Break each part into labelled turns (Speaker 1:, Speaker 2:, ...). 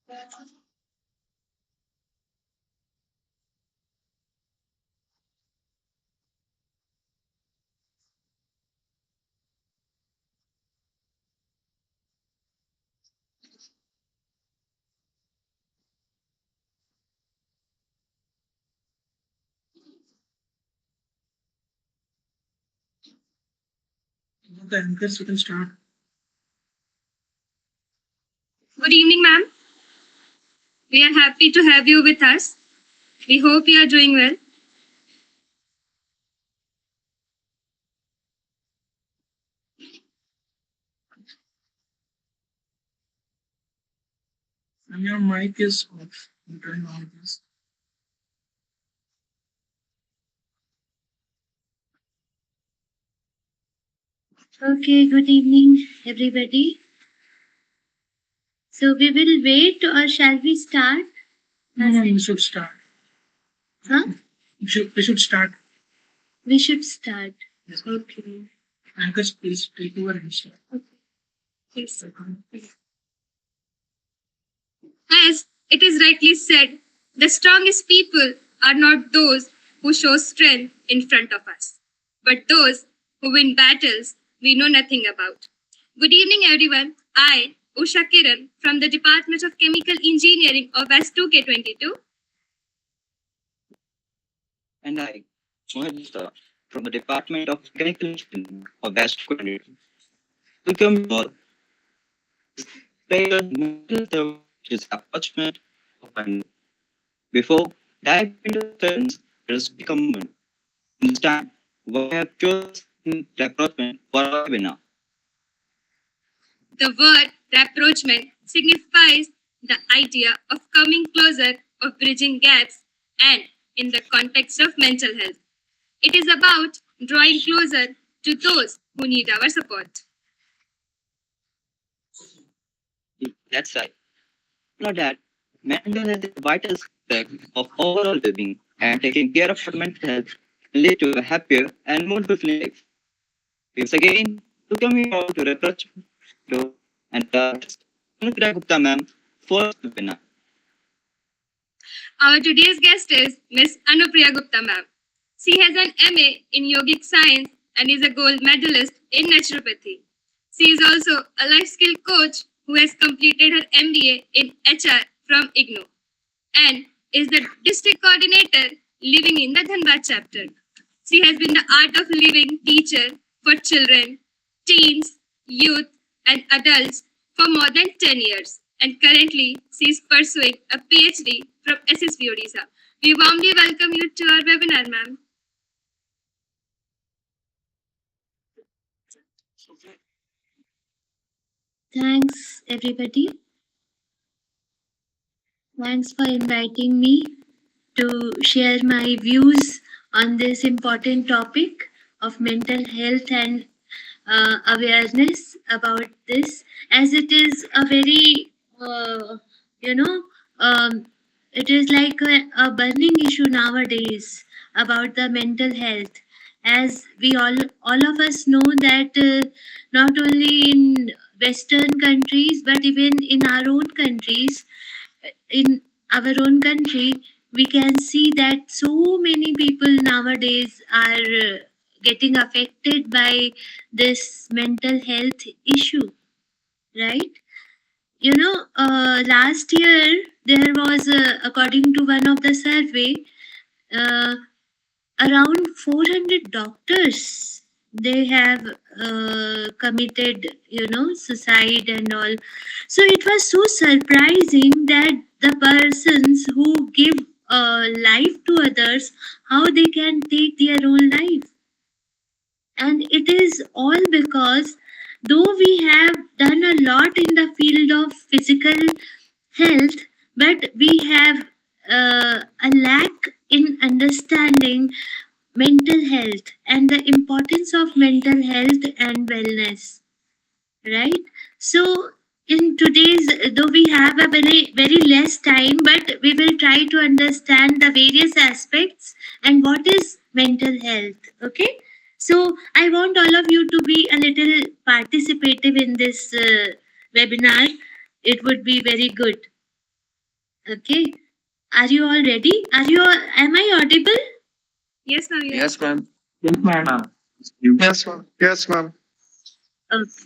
Speaker 1: The anchors, you can start.
Speaker 2: Good evening, ma'am. We are happy to have you with us. We hope you are doing well.
Speaker 1: And your mic is off. You turn on this.
Speaker 3: Okay, good evening, everybody. So we will wait, or shall we start?
Speaker 1: No, we should start.
Speaker 3: Huh?
Speaker 1: We should start.
Speaker 3: We should start.
Speaker 1: Yes.
Speaker 3: Okay.
Speaker 1: Anchors, please take over and start.
Speaker 2: Yes. As it is rightly said, the strongest people are not those who show strength in front of us, but those who win battles we know nothing about. Good evening, everyone. I, Usha Kiran, from the Department of Chemical Engineering of S2K22.
Speaker 4: And I, Mohit, from the Department of Chemical Engineering of West Korea. Welcome you all. Player is attachment of an before diving into the films, it is become understand why I have chosen the approachment for our webinar.
Speaker 2: The word rapprochement signifies the idea of coming closer, of bridging gaps, and in the context of mental health. It is about drawing closer to those who need our support.
Speaker 4: That's right. Not that mental health is a vital aspect of overall well-being, and taking care of our mental health can lead to a happier and more fulfilling life. Once again, welcome you all to Reproach Show and Anupriya Gupta ma'am for the webinar.
Speaker 2: Our today's guest is Miss Anupriya Gupta ma'am. She has an MA in Yogic Science and is a gold medalist in naturopathy. She is also a life skill coach who has completed her MBA in HR from IGNOU and is the district coordinator living in the Dhanbad chapter. She has been the art of living teacher for children, teens, youth, and adults for more than 10 years. And currently, she is pursuing a PhD from SSB Odisha. We warmly welcome you to our webinar, ma'am.
Speaker 3: Thanks, everybody. Thanks for inviting me to share my views on this important topic of mental health and awareness about this, as it is a very, you know, it is like a burning issue nowadays about the mental health. As we all of us know that not only in Western countries but even in our own countries, in our own country, we can see that so many people nowadays are getting affected by this mental health issue, right? You know, last year there was, according to one of the survey, uh, around 400 doctors, they have committed, suicide and all. So it was so surprising that the persons who give life to others, how they can take their own life. And it is all because, though we have done a lot in the field of physical health, but we have a lack in understanding mental health and the importance of mental health and wellness, right? So in today's, though we have a very less time, but we will try to understand the various aspects and what is mental health. Okay, so I want all of you to be a little participative in this webinar. It would be very good. Okay. Are you all ready? Am I audible?
Speaker 2: Yes, ma'am.
Speaker 1: Yes, ma'am. Yes, ma'am. Yes, ma'am. Yes, ma'am.
Speaker 3: Okay.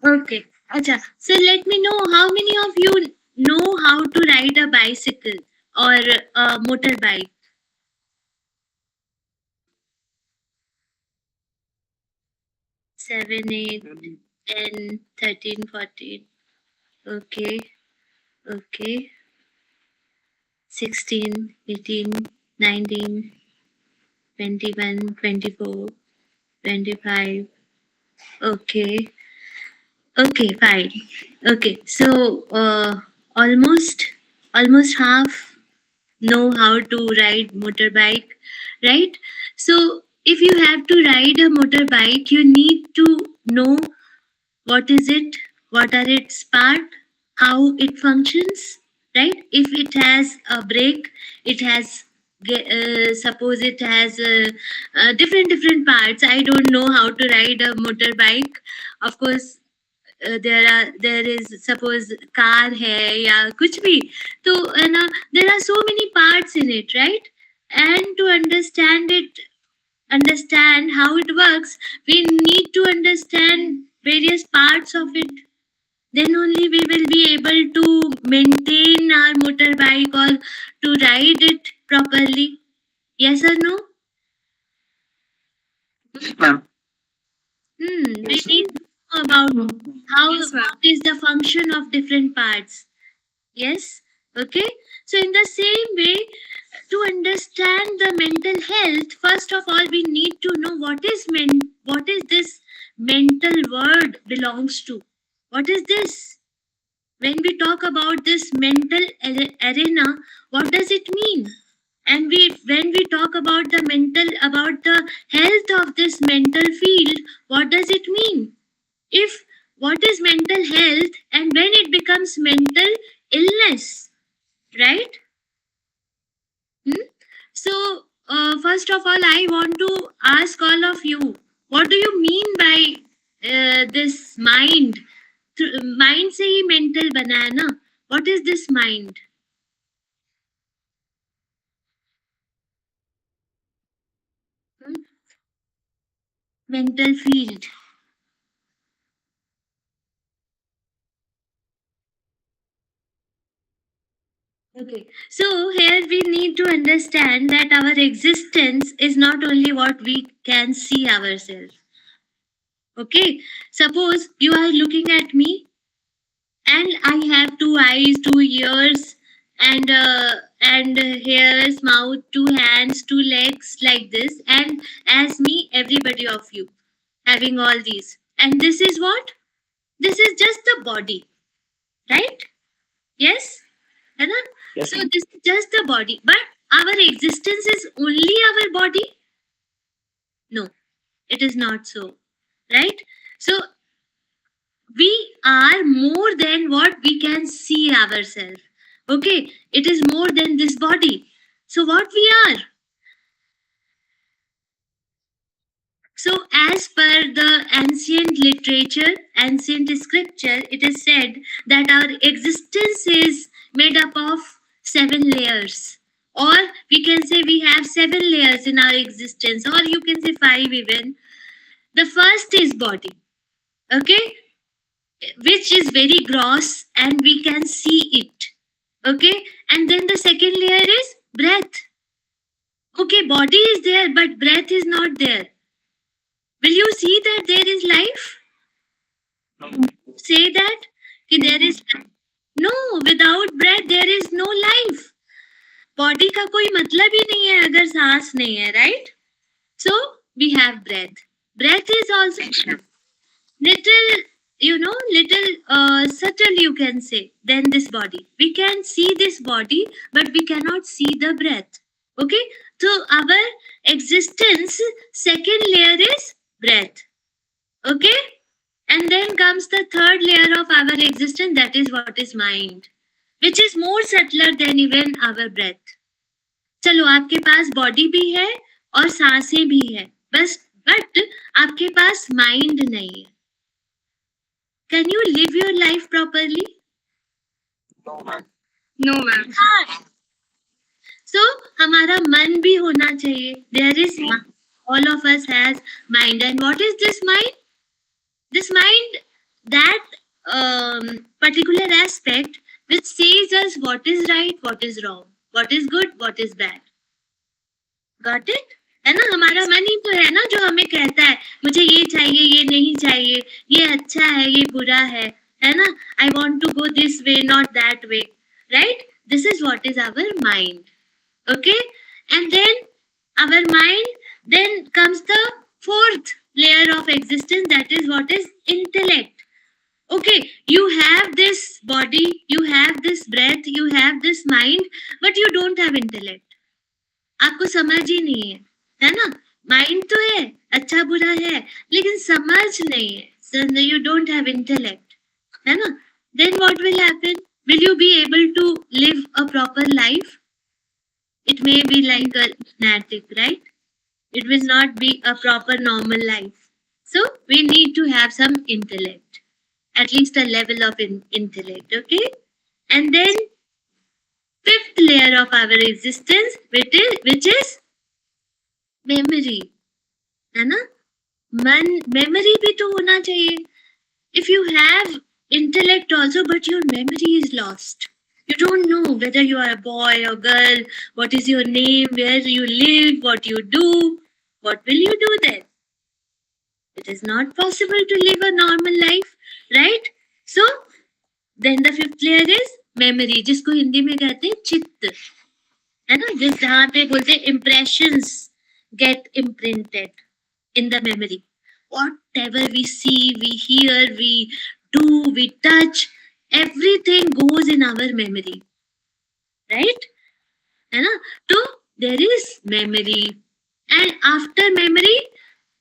Speaker 3: Okay. Acha. So let me know how many of you know how to ride a bicycle or a motorbike. 7, 8, 10, 13, 14. Okay. Okay. 16, 18, 19, 21, 24, 25. Okay. Okay, fine. Okay, so almost half know how to ride motorbike, right? So if you have to ride a motorbike, you need to know what is it, what are its part, how it functions, right? If it has a brake, it has suppose it has different parts. I don't know how to ride a motorbike. Of course, there is suppose car है या कुछ भी तो है ना, there are so many parts in it, right? And to understand how it works, we need to understand various parts of it. Then only we will be able to maintain our motorbike or to ride it properly. Yes or no?
Speaker 1: Ma'am.
Speaker 3: We need to know about how
Speaker 2: Yes, ma'am.
Speaker 3: what is the function of different parts. Yes. Okay. So in the same way, to understand the mental health, first of all, we need to know what is this mental word belongs to. What is this? When we talk about this mental arena, what does it mean? And when we talk about the health of this mental field, what does it mean? If what is mental health and when it becomes mental illness, right? Hmm? So, first of all, I want to ask all of you, what do you mean by this mind? Mind से ही mental बना है ना? What is this mind? Hmm? Mental field. Okay, so here we need to understand that our existence is not only what we can see ourselves. Okay, suppose you are looking at me and I have two eyes, two ears, and hairs, mouth, two hands, two legs, like this, and as me, everybody of you having all these. And this is what? This is just the body, right? Yes? है ना?
Speaker 1: Yes,
Speaker 3: So this is just the body, but our existence is only our body? No, it is not so, right? So we are more than what we can see ourselves. Okay, it is more than this body. So what we are? So as per the ancient literature, ancient scripture, it is said that our existence is made up of 7 layers. Or we can say we have 7 layers in our existence, or you can say 5 even. The first is body, okay, which is very gross and we can see it. Okay, and then the second layer is breath. Okay, body is there, but breath is not there. Will you see that there is life? Say that there is no, without breath there is no life. Body का कोई मतलब ही नहीं है अगर सांस नहीं है, right? So we have breath. Breath is also little, little subtle, you can say, than this body. We can see this body, but we cannot see the breath. Okay, so our existence, second layer is breath. Okay, and then comes the third layer of our existence, that is what is mind, which is more subtler than even our breath. चलो आपके पास body भी है और सांसें भी है, बस but आपके पास माइंड नहीं है. Can you live your life properly?
Speaker 1: no, ma'am.
Speaker 2: No, ma'am.
Speaker 3: So हमारा मन भी होना चाहिए. There is all of us has mind, and what is this mind? This mind, that particular aspect which says us what is right, what is wrong, what is good, what is bad. Got it? है ना, हमारा मन ही तो है ना जो हमें कहता है मुझे ये चाहिए, ये नहीं चाहिए, ये अच्छा है, ये बुरा है ना. I want to go this way, not that way, right? This is what is our mind. Okay, and then our mind, then comes the fourth layer of existence, that is what is intellect. Okay, you have this body, you have this breath, you have this mind, but you don't have intellect. आपको समझ ही नहीं है ना. Mind तो है, अच्छा बुरा है, लेकिन समझ नहीं है. So you don't have intellect, है ना. Then what will happen? Will you be able to live a proper life? It may be like a lunatic, right? It will not be a proper normal life. So we need to have some intellect, at least a level of intellect, okay? And then fifth layer of our existence, which is memory, है ना. मन, memory भी तो होना चाहिए. If you have intellect also, but your memory is lost, you don't know whether you are a boy or girl, what is your name, where you live, what you do, what will you do then? It is not possible to live a normal life, right? So then the fifth layer is memory, जिसको हिंदी में कहते हैं चित्त, है ना. जिस जहाँ पे बोलते हैं impressions get imprinted in the memory. Whatever we see, we hear, we do, we touch, everything goes in our memory, right? है ना. So there is memory, and after memory,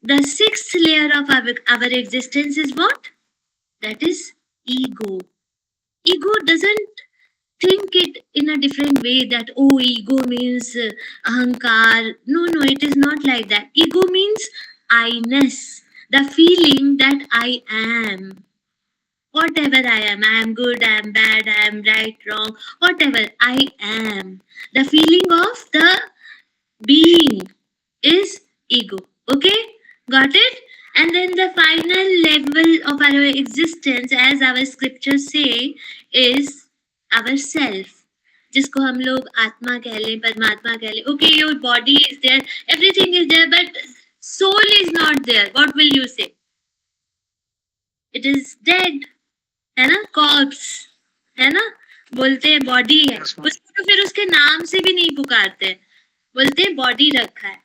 Speaker 3: the sixth layer of our existence is what? That is ego. Ego doesn't think it in a different way, that oh, ego means ahankar. No, it is not like that. Ego means I-ness, the feeling that I am. Whatever I am good, I am bad, I am right, wrong, whatever I am. The feeling of the being is ego. Okay, got it? And then the final level of our existence, as our scriptures say, is our self, जिसको हम लोग आत्मा कह लें, परमात्मा कह लें. Okay, your body is there, everything is there, but soul is not there. What will you say? It is dead, है ना, corpse, है ना. बोलते हैं बॉडी है, उसको तो फिर उसके नाम से भी नहीं पुकारते, बोलते हैं बॉडी रखा है.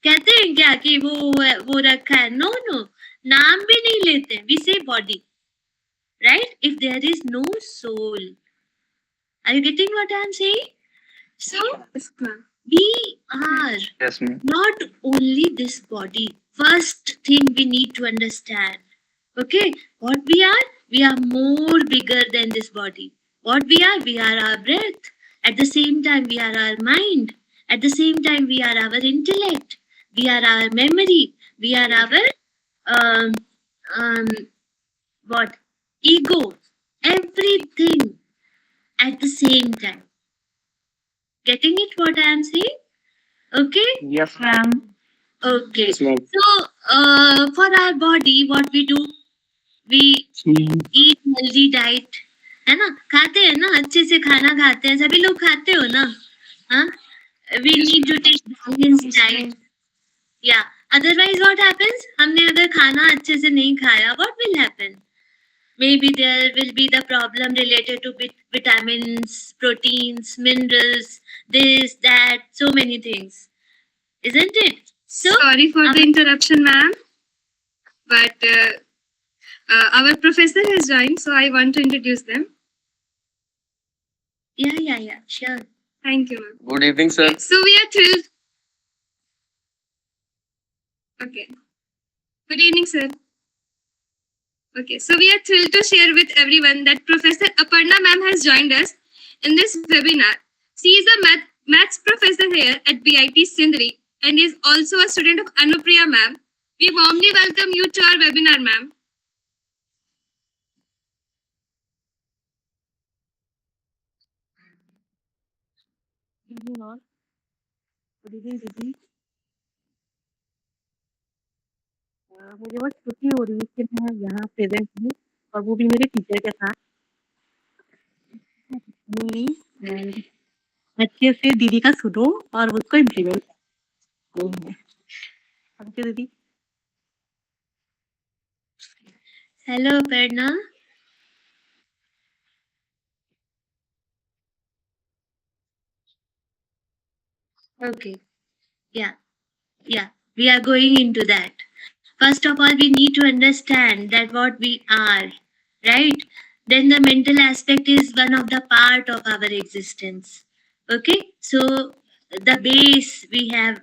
Speaker 3: कहते हैं क्या कि वो रखा है? नो, नाम भी नहीं लेते, we say body, right? If there is no soul. Are you getting what I am saying? So we are not only this body. First thing we need to understand. Okay, what we are more bigger than this body. What we are our breath. At the same time, we are our mind. At the same time, we are our intellect. We are our memory. We are our what? Ego. Everything at the same time. Getting it what I am saying? Okay?
Speaker 1: Yes, ma'am.
Speaker 3: Okay.
Speaker 1: Yes, ma'am.
Speaker 3: So for our body, what we do? We eat healthy diet. है ना, खाते हैं ना, अच्छे से खाना खाते हैं, सभी लोग खाते हो ना. हाँ, we need to take balanced diet. Yeah. Otherwise what happens? हमने अगर खाना अच्छे से नहीं खाया, what will happen? Maybe there will be the problem related to vitamins, proteins, minerals, this, that, so many things. Isn't it? So
Speaker 2: Sorry for the interruption, ma'am. But our professor has joined, so I want to introduce them.
Speaker 3: Yeah, sure.
Speaker 2: Thank you, ma'am.
Speaker 1: Good evening, sir.
Speaker 2: So we are thrilled. Okay. Good evening, sir. Okay, so we are thrilled to share with everyone that Professor Aparna ma'am has joined us in this webinar. She is a maths professor here at BIT Sindri and is also a student of Anupriya ma'am. We warmly welcome you to our webinar, ma'am.
Speaker 5: Evening all good evening दीदी। मुझे बहुत खुशी हो रही है कि मैं यहाँ प्रेजेंट हूँ और वो भी मेरे टीचर के साथ। नहीं, अच्छे से दीदी का सुनो और उसको इम्प्लीमेंट करो। थैंक यू दीदी।
Speaker 3: Hello, Aparna. Okay. Yeah. Yeah. We are going into that. First of all, we need to understand that what we are, right? Then the mental aspect is one of the part of our existence. Okay. So the base we have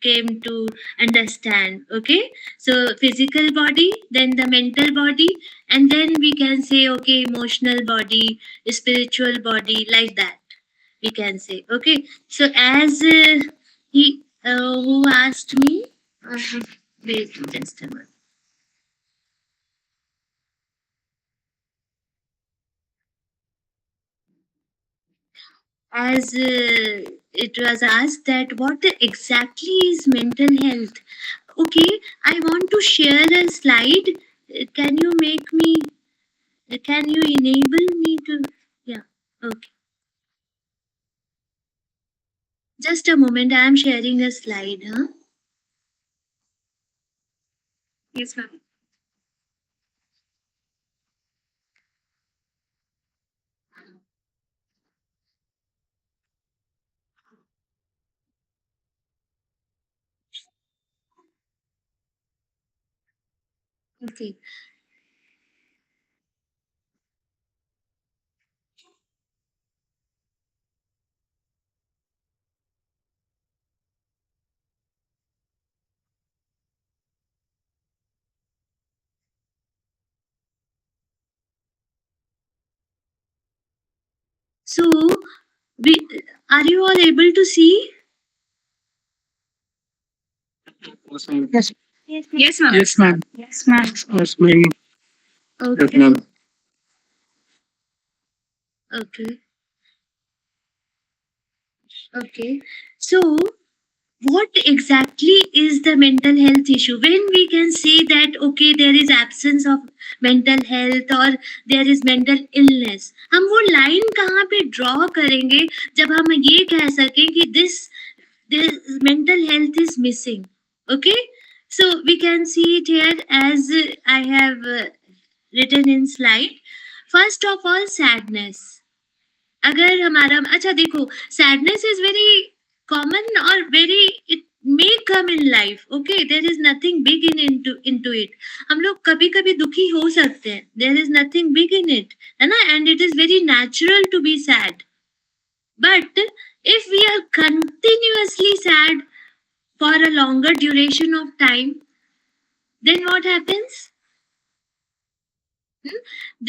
Speaker 3: came to understand. Okay. So physical body, then the mental body, and then we can say, okay, emotional body, spiritual body, like that we can say. Okay. So as he who asked me, wait just a minute. As it was asked that what exactly is mental health. Okay, I want to share a slide. Can you make me? Can you enable me to? Yeah. Okay. Just a moment. I am sharing a slide. Huh?
Speaker 2: Yes, ma'am.
Speaker 3: Okay. So, we are you all able to see?
Speaker 5: Yes.
Speaker 2: Yes, ma'am.
Speaker 1: Yes, ma'am.
Speaker 2: Yes, ma'am.
Speaker 1: Yes, ma'am. Yes,
Speaker 3: Okay.
Speaker 1: ma'am.
Speaker 3: Okay. Okay. So, what exactly is the mental health issue? When we can say that okay, there is absence of mental health or there is mental illness, हम वो line कहाँ पे draw करेंगे जब हम ये कह सकें कि this mental health is missing. Okay, so we can see it here as I have written in slide. First of all, sadness. अगर हमारा अच्छा देखो, सैडनेस इज वेरी कॉमन और very it may come in life. Okay, there is nothing big into it. हम लोग कभी कभी दुखी हो सकते हैं, there is nothing big in it, है ना, and it is very natural to be sad. But if we are continuously sad for a longer duration of time, then what happens?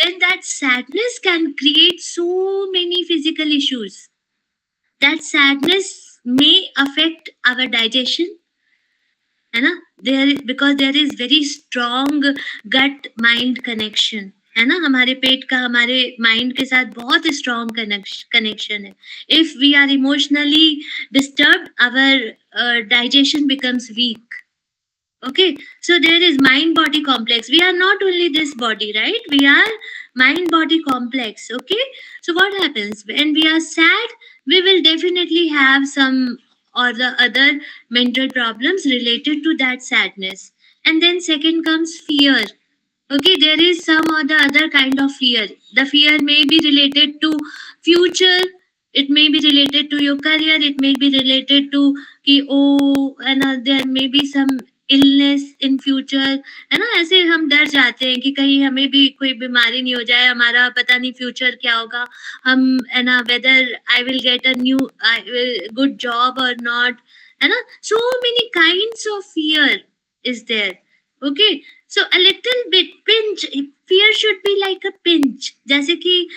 Speaker 3: Then that sadness can create so many physical issues. That sadness may affect our digestion, है ना, there because there is very strong gut mind connection, है ना, हमारे पेट का हमारे mind के साथ बहुत स्ट्रॉन्ग कनेक्शन है. If we are emotionally disturb, our digestion becomes weak. Okay, so there is mind body complex. We are not only this body, right? We are mind body complex. Okay, so what happens when we are sad? We will definitely have some or the other mental problems related to that sadness. And then second comes fear. Okay, there is some or the other kind of fear. The fear may be related to future, it may be related to your career, it may be related to कि oh, and there may be some illness in future, है ना, ऐसे हम डर जाते हैं कि कहीं हमें भी कोई बीमारी नहीं हो जाए, हमारा पता नहीं फ्यूचर क्या होगा, हम है ना, whether I will get a new good job और नॉट, है ना. So many kinds of fear is there. Okay, so a little bit pinch, fear should be like a pinch. जैसे कि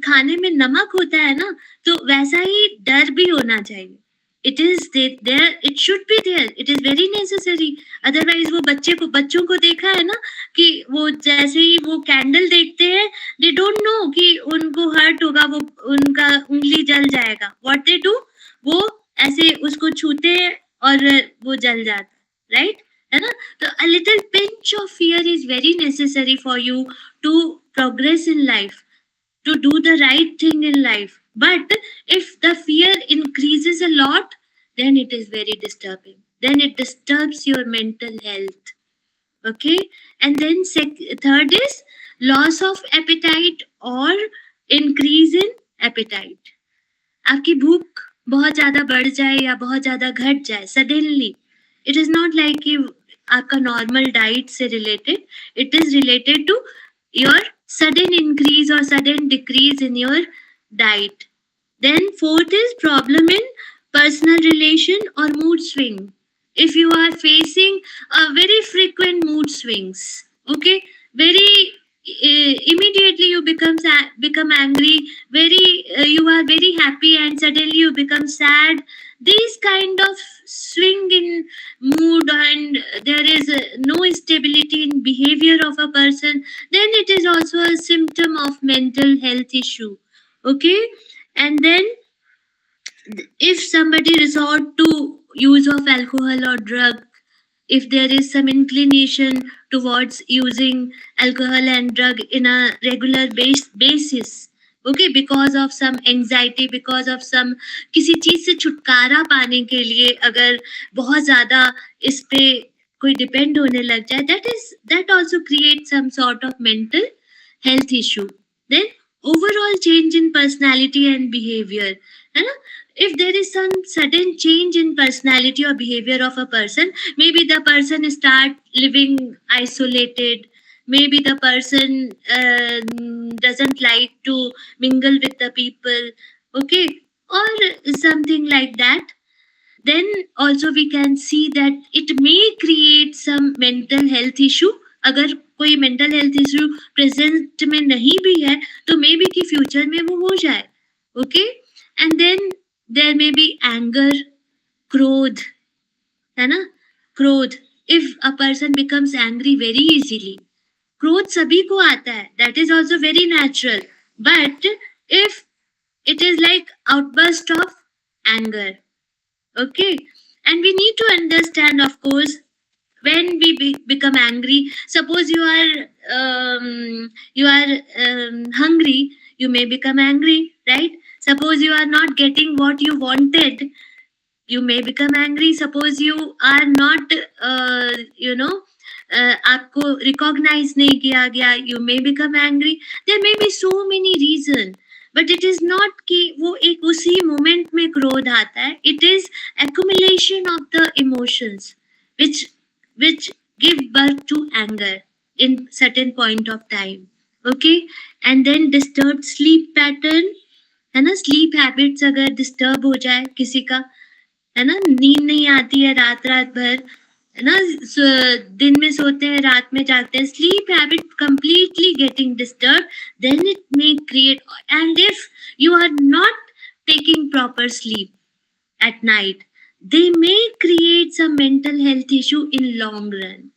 Speaker 3: खाने में नमक होता है ना, तो वैसा ही डर भी होना चाहिए. there, it should be there, it is very necessary. Otherwise वो बच्चों को देखा है ना कि वो जैसे ही वो कैंडल देखते हैं, they don't know कि उनको हर्ट होगा, वो उनका उंगली जल जाएगा. What they do, वो ऐसे उसको छूते हैं और वो जल जाता है, right? है ना? तो a little pinch of fear is very necessary for you to progress in life, to do the right thing in life. But if the fear increases a lot, then it is very disturbing. Then it disturbs your mental health. Okay? And then third is loss of appetite or increase in appetite. आपकी भूख बहुत ज्यादा बढ़ जाए या बहुत ज्यादा घट जाए suddenly, it is not like कि आपका नॉर्मल डाइट से related, it is related to your sudden increase or sudden decrease in your diet. Then fourth is problem in personal relation or mood swing. If you are facing a very frequent mood swings, okay, very immediately you become angry, very you are very happy and suddenly you become sad. These kind of swing in mood, and there is no stability in behavior of a person, then it is also a symptom of mental health issue. Okay? And then if somebody resort to use of alcohol or drug, if there is some inclination towards using alcohol and drug in a regular basis, okay, because of some anxiety, because of some किसी चीज से छुटकारा पाने के लिए अगर बहुत ज्यादा इस पे कोई डिपेंड होने लग जाए, that also creates some sort of mental health issue. Then overall change in personality and behavior, है ना? If there is some sudden change in personality or behavior of a person, maybe the person start living isolated, maybe the person doesn't like to mingle with the people, okay, or something like that, then also we can see that it may create some mental health issue. अगर कोई mental health issue present में नहीं भी है तो may be कि future में वो हो जाए. Okay? And then there may be anger, क्रोध, है ना? क्रोध. If a person becomes angry very easily, क्रोध सभी को आता है, that is also very natural. But if it is like outburst of anger, okay, and we need to understand, of course, when we become angry. Suppose you are hungry, you may become angry, right? Suppose you are not getting what you wanted, you may become angry. Suppose you are not आपको recognize नहीं किया गया, you may become angry. There may be so many reasons, but it is not कि वो एक उसी moment में क्रोध आता है. It is accumulation of the emotions which give birth to anger in certain point of time. Okay? And then disturbed sleep pattern, है ना? Sleep habits अगर disturb हो जाए किसी का, है ना, नींद नहीं आती है रात भर, है ना, दिन में सोते हैं रात में जागते हैं, sleep habit completely getting disturbed, then it may create, and if you are not taking proper sleep at night, they may create some mental health issue in long run.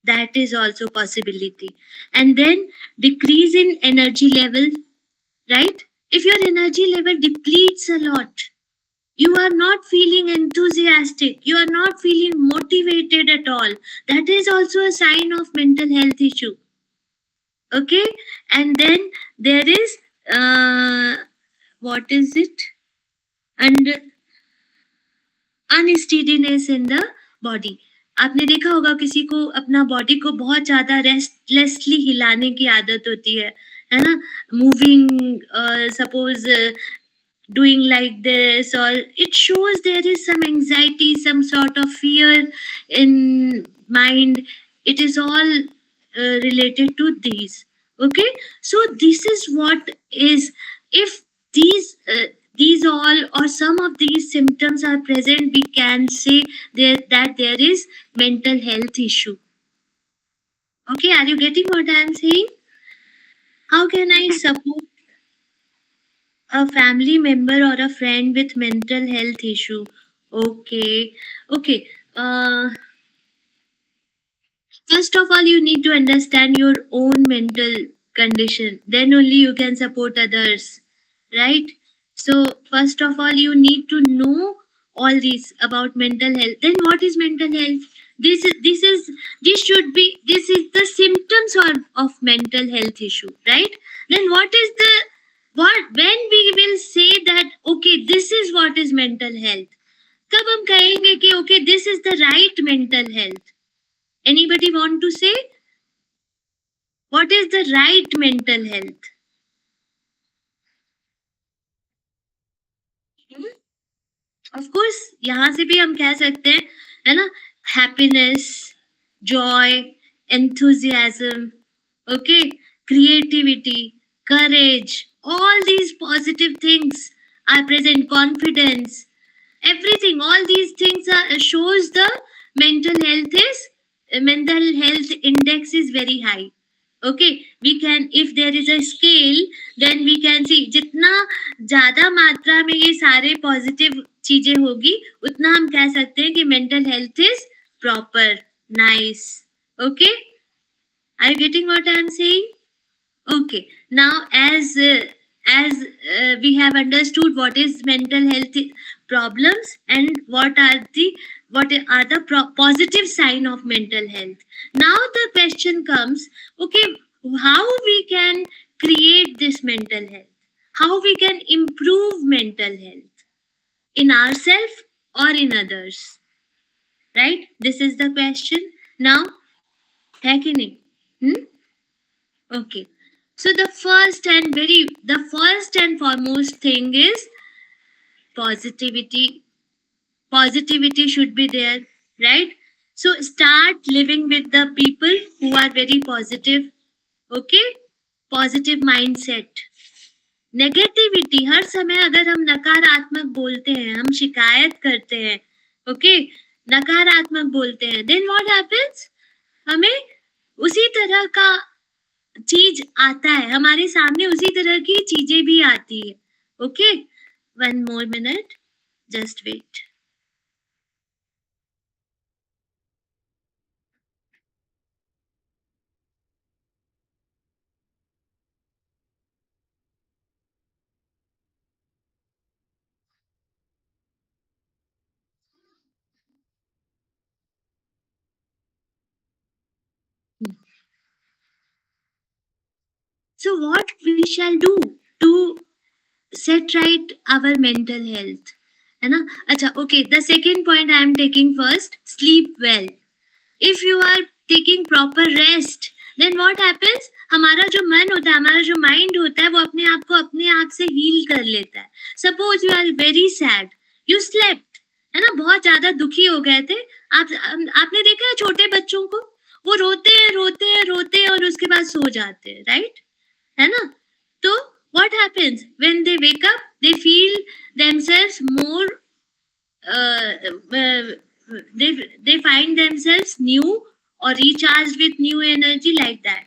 Speaker 3: That is also possibility. And then decrease in energy level, right? If your energy level depletes a lot, you are not feeling enthusiastic, you are not feeling motivated at all, that is also a sign of mental health issue. Okay? And then there is what is it? And unsteadiness in the body. आपने देखा होगा किसी को अपना body को बहुत ज्यादा restlessly हिलाने की आदत होती है ना? Moving, suppose doing like this, or it shows there is some anxiety, some sort of fear in mind. It is all related to these. Okay? So this is what is, if these all or some of these symptoms are present, we can say that there is mental health issue. Okay, are you getting what I am saying? How can I support a family member or a friend with mental health issue? Okay. Okay. First of all, you need to understand your own mental condition. Then only you can support others, right? So, first of all, you need to know all this about mental health. Then, what is mental health? This should be this is the symptoms of mental health issue, right? Then, what is the what when we will say that okay, this is what is mental health? कब हम कहेंगे कि okay, this is the right mental health? Anybody want to say? What is the right mental health? Of course, यहाँ से भी हम कह सकते हैं, है ना? Happiness, joy, enthusiasm, okay, creativity, courage, all these positive things are present. Confidence, everything. All these things shows the mental health index is very high. Okay, we can, if there is a scale, then we can see जितना ज्यादा मात्रा में ये सारे positive चीजें होगी उतना हम कह सकते हैं कि mental health is proper, nice. Okay, are you getting what I am saying? Okay, now as we have understood what is mental health problems and what are the positive sign of mental health. Now the question comes, okay, how we can create this mental health, how we can improve mental health in ourselves or in others, right? This is the question now. है कि नहीं? Okay. So the first and foremost thing is positivity. Positivity should be there, right? So start living with the people who are very positive. Okay? Positive mindset. Negativity, हर समय अगर हम नकारात्मक बोलते हैं, हम शिकायत करते हैं, ओके, नकारात्मक बोलते हैं, देन व्हाट हैपेंस? हमें उसी तरह का चीज आता है, हमारे सामने उसी तरह की चीजें भी आती है. Okay, one more minute, just wait. So what we shall do to set right our mental health, है ना? अच्छा, okay, the second point I am taking first, sleep well. If you are taking proper rest, then what happens? हमारा जो मन होता है, हमारा जो माइंड होता है, वो अपने आप से हील कर लेता है. Suppose you are very sad, you slept, है ना? बहुत ज्यादा दुखी हो गए थे आप. आपने देखा है छोटे बच्चों को, वो रोते हैं और उसके बाद सो जाते हैं, राइट? है ना? तो what happens when they wake up? They feel themselves more they find themselves new or recharged with new energy, like that,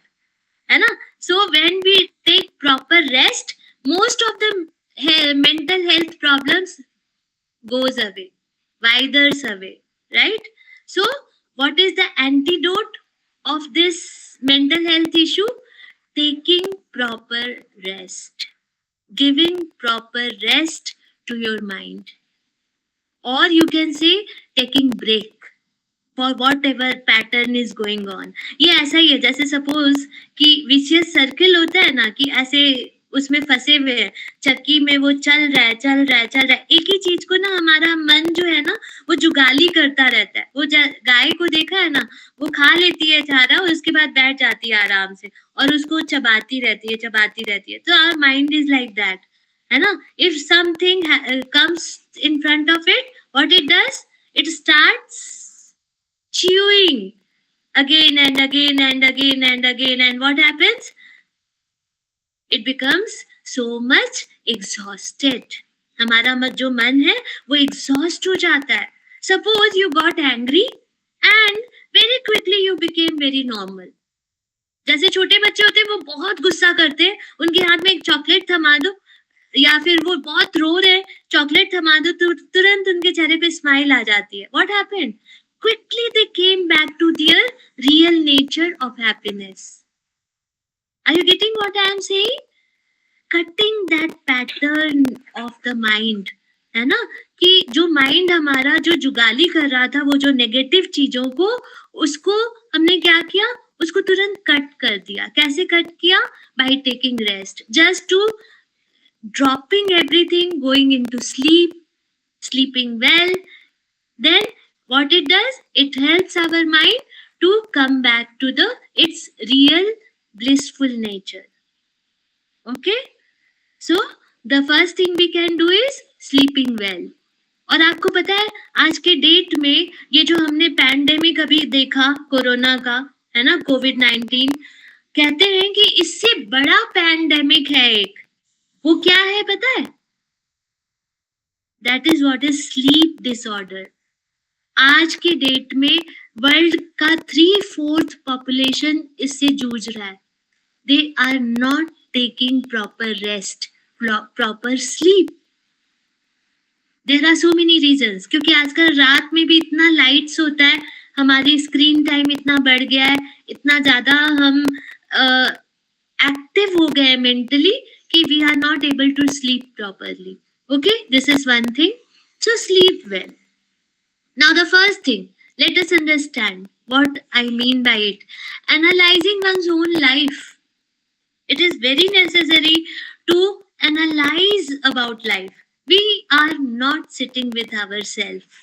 Speaker 3: है ना? So when we take proper rest, most of the mental health problems goes away, withers away, right? So what is the antidote of this mental health issue? Taking proper rest, giving proper rest to your mind, or you can say taking break for whatever pattern is going on. ये ऐसा ही है जैसे suppose कि vicious circle होता है ना, कि ऐसे उसमें फंसे हुए हैं, चक्की में वो चल रहा है. एक ही चीज को ना हमारा मन जो है ना, वो जुगाली करता रहता है. वो गाय को देखा है ना, वो खा लेती है चारा और उसके बाद बैठ जाती है आराम से और उसको चबाती रहती है. तो our mind is like that, है ना? If something comes in front of it, what it does, it starts chewing again and again and again and again, and what happens? It becomes so much exhausted. हमारा जो मन है वो exhaust हो जाता है. Suppose you got angry and very quickly you became very normal. जैसे छोटे बच्चे होते हैं, वो बहुत गुस्सा करते हैं, उनके हाथ में एक चॉकलेट थमा दो, या फिर वो बहुत रो रहे, चॉकलेट थमा दो तो तुरंत उनके चेहरे पे स्माइल आ जाती है. What happened? Quickly they came back to their real nature of happiness. Are you getting what I am saying? Cutting that pattern of the mind, है ना, कि जो माइंड हमारा जो जुगाली कर रहा था, वो जो नेगेटिव चीजों को, उसको हमने क्या किया, उसको तुरंत कट कर दिया. कैसे कट किया? By taking rest, just to dropping everything, going into sleep, sleeping well. Then what it does, it helps our mind to come back to its real blissful nature. Okay, so the first thing we can do is sleeping well. और आपको पता है आज के date में ये जो हमने पैंडेमिक अभी देखा कोरोना का, है ना, कोविड-19, कहते हैं कि इससे बड़ा पैंडेमिक है एक, वो क्या है पता है? That is what is sleep disorder. आज के डेट में वर्ल्ड का 3/4 पॉपुलेशन इससे जूझ रहा है. They are not taking proper rest, proper sleep. There are so many reasons, क्योंकि आजकल रात में भी इतना लाइट्स होता है, हमारी स्क्रीन टाइम इतना बढ़ गया है, इतना ज्यादा हम एक्टिव हो गए मेंटली कि we are not able to sleep properly. Okay, this is one thing. So sleep well. Now the first thing, let us understand what I mean by it. Analyzing one's own life. It is very necessary to analyze about life. We are not sitting with ourselves.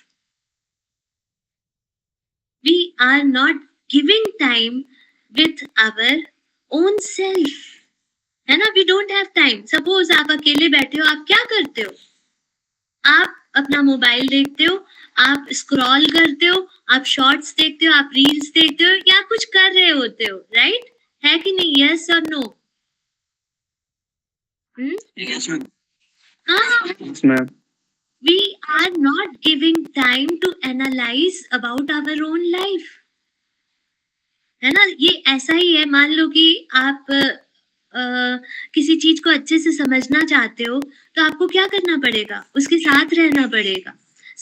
Speaker 3: We are not giving time with our own self. है ना, we don't have time. Suppose आप अकेले बैठे हो, आप क्या करते हो? आप अपना मोबाइल देखते हो, आप स्क्रॉल करते हो, आप शॉर्ट्स देखते हो, आप रील्स देखते हो, या कुछ कर रहे होते हो, राइट? है कि नहीं? यस और नो?
Speaker 1: Yes, ma'am.
Speaker 3: हाँ,
Speaker 1: Yes, ma'am.
Speaker 3: we are not giving time to analyze about our own life. है ना, ये ऐसा ही है. मान लो कि आप किसी चीज को अच्छे से समझना चाहते हो, तो आपको क्या करना पड़ेगा? उसके साथ रहना पड़ेगा.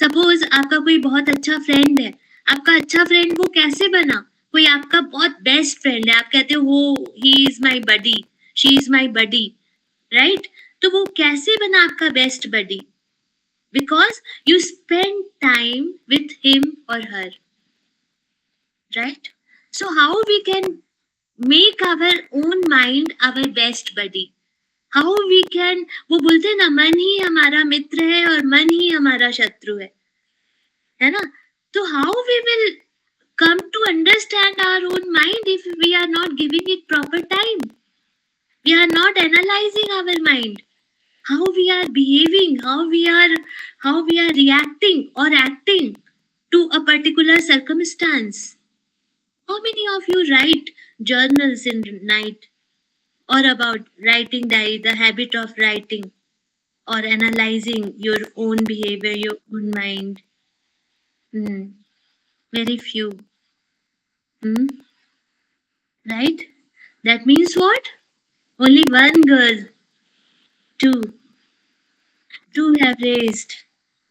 Speaker 3: सपोज आपका कोई बहुत अच्छा फ्रेंड है. आपका अच्छा फ्रेंड वो कैसे बना? कोई आपका बहुत बेस्ट फ्रेंड है, आप कहते हो वो ही is my buddy, she is my buddy, right? तो वो कैसे बना आपका best buddy? Because you spend time with him और her, right? So how we can make our own mind our best buddy? How we can, वो बोलते हैं ना, मन ही हमारा मित्र है और मन ही हमारा शत्रु है ना? तो how we will come to understand our own mind if we are not giving it proper time? We are not analyzing our mind, how we are behaving, how we are reacting or acting to a particular circumstance. How many of you write journals in the night, or about writing diary, the habit of writing or analyzing your own behavior, your own mind? Very few. Right? That means what? Only one girl, two have raised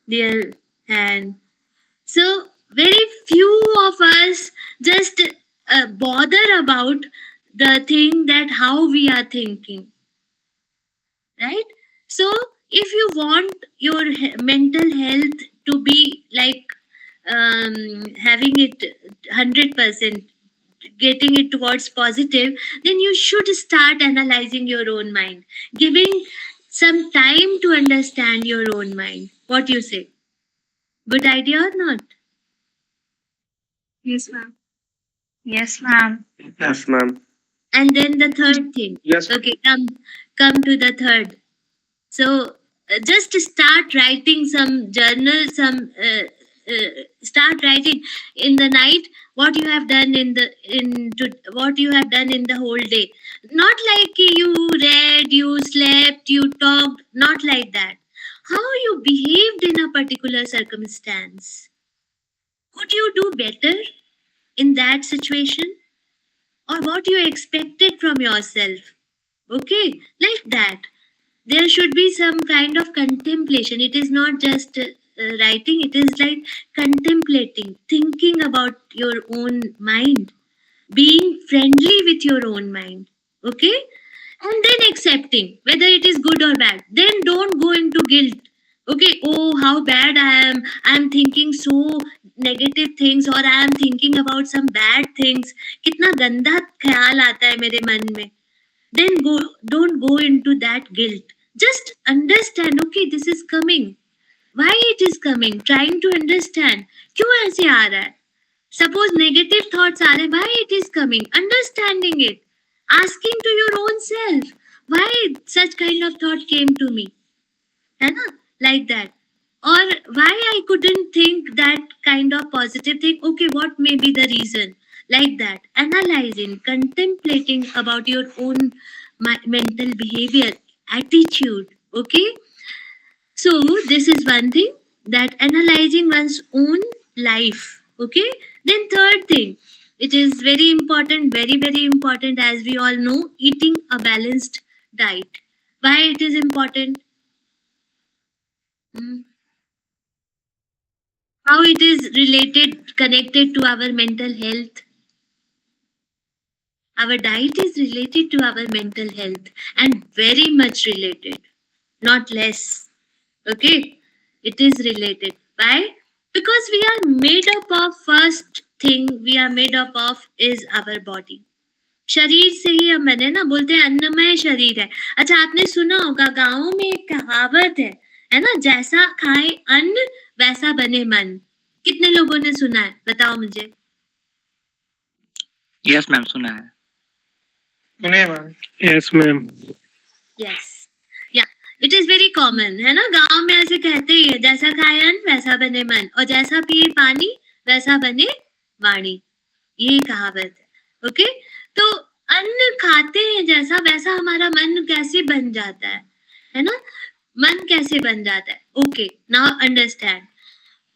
Speaker 3: their hand. So very few of us just bother about the thing that how we are thinking, right? So if you want your mental health to be like having it 100%, getting it towards positive, then you should start analyzing your own mind, giving some time to understand your own mind. What do you say? Good idea or not?
Speaker 2: Yes, ma'am.
Speaker 5: Yes, ma'am.
Speaker 1: Yes, ma'am.
Speaker 3: And then the third thing.
Speaker 1: Yes.
Speaker 3: Okay, come to the third. So just start writing some journal, start writing in the night what you have done what you have done in the whole day. Not like you read, you slept, you talked, not like that. How you behaved in a particular circumstance. Could you do better in that situation? Or what you expected from yourself? Okay, like that. there should be some kind of contemplation. It is not just writing, it is like contemplating, thinking about your own mind, being friendly with your own mind. Okay? And then accepting whether it is good or bad. Then don't go into guilt. Okay, oh, how bad I am. I am thinking so negative things, or I am thinking about some bad things. कितना गंदा ख्याल आता है मेरे मन में. Then don't go into that guilt. Just understand, okay, this is coming. Why it is coming? Trying to understand. क्यों ऐसे आ रहा है? Suppose negative thoughts are why it is coming, understanding it, asking to your own self why such kind of thought came to me, है ना, like that, or why I couldn't think that kind of positive thing. Okay, what may be the reason? Like that, analyzing, contemplating about your own mental behavior, attitude. Okay, so this is one thing, that analyzing one's own life. Okay. Then third thing, it is very important, very, very important, as we all know, eating a balanced diet. Why it is important? How it is related, connected to our mental health? Our diet is related to our mental health, and very much related, not less. Okay, it is related. Why? Because we are made up of, first thing we are made up of is our body. शरीर से ही हम बने ना, बोलते हैं अन्नमय शरीर है. अच्छा, आपने सुना होगा गाँव में एक कहावत है ना, जैसा खाए अन्न वैसा बने मन. कितने लोगों ने सुना है, बताओ मुझे.
Speaker 4: यस मैम, सुना है.
Speaker 1: सुने ma'am.
Speaker 6: Yes ma'am.
Speaker 3: Yes, it is very common, है ना, गांव में ऐसे कहते ही है, जैसा खाए अन्न वैसा बने मन, और जैसा पिए पानी वैसा बने वाणी. ये कहावत है. ओके, तो अन्न खाते हैं जैसा, वैसा हमारा मन कैसे बन जाता है ना, मन कैसे बन जाता है. Okay, now understand.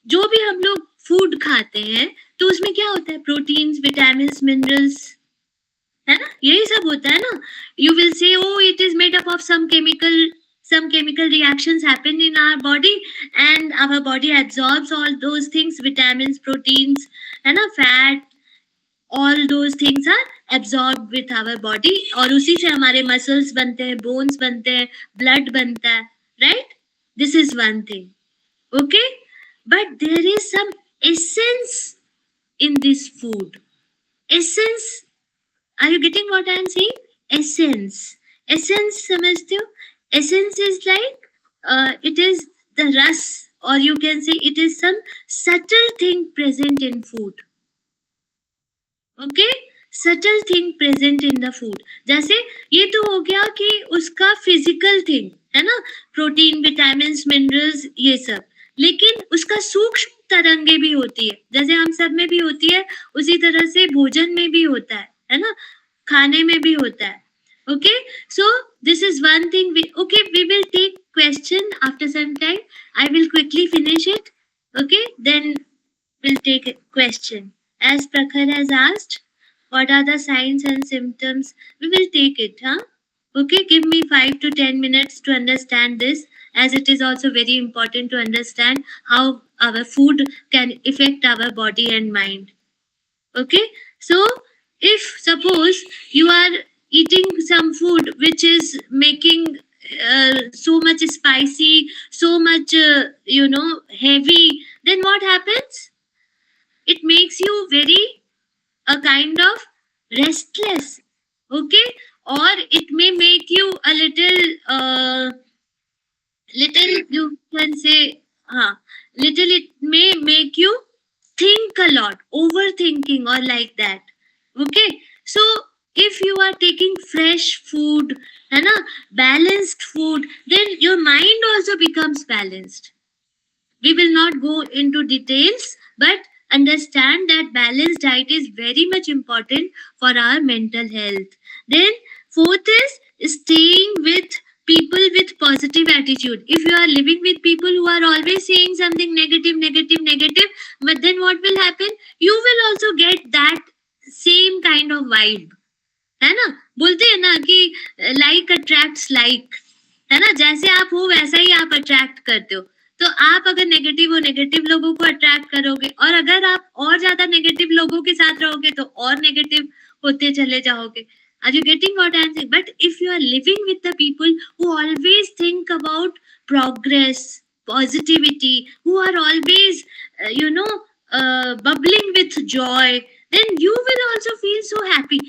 Speaker 3: जो भी हम लोग फूड खाते हैं तो उसमें क्या होता है, प्रोटीन्स, विटामिन, मिनरल्स, है ना, यही सब होता है ना. You will say oh it is made up of some chemical reactions happen in our body, and our body absorbs all those things, vitamins, proteins, है ना, fat, all those things are absorbed with our body, और उसी से हमारे muscles बनते हैं, bones बनते हैं, blood बनता है, right? This is one thing. Okay, but there is some essence in this food. Essence, are you getting what I am saying? Essence समझते हो? Essence is like it is the rus, or you can say it is some subtle thing present in food. Okay, subtle thing present in the food. जैसे ये तो हो गया कि उसका physical thing है ना, प्रोटीन, विटामिन, मिनरल्स, ये सब. लेकिन उसका सूक्ष्म तरंगे भी होती है, जैसे हम सब में भी होती है, उसी तरह से भोजन में भी होता है ना, खाने में भी होता है. Okay, so this is one thing. We will take question after some time. I will quickly finish it. Okay, then we'll take a question. As Prakhar has asked, what are the signs and symptoms? We will take it, huh? Okay, give me 5 to 10 minutes to understand this, as it is also very important to understand how our food can affect our body and mind. Okay, so if suppose you are eating some food which is making so much spicy, so much heavy, then what happens? It makes you very a kind of restless. Okay, or it may make you a little you can say little, it may make you think a lot, overthinking, or like that. Okay, so if you are taking fresh food, है ना, balanced food, then your mind also becomes balanced. We will not go into details, but understand that balanced diet is very much important for our mental health. Then fourth is staying with people with positive attitude. If you are living with people who are always saying something negative, but then what will happen? You will also get that same kind of vibe, है ना. बोलते हैं ना कि like attracts like, है ना, जैसे आप हो वैसा ही आप अट्रैक्ट करते हो। तो आप अगर नेगेटिव हो, नेगेटिव लोगों को अट्रैक्ट करोगे, और अगर आप और ज्यादा नेगेटिव लोगों के साथ रहोगे तो और नेगेटिव होते चले जाओगे। Are you getting what I'm saying? But if you are living with the people who always think about progress, positivity, who are always, bubbling with joy, then you will also feel so happy.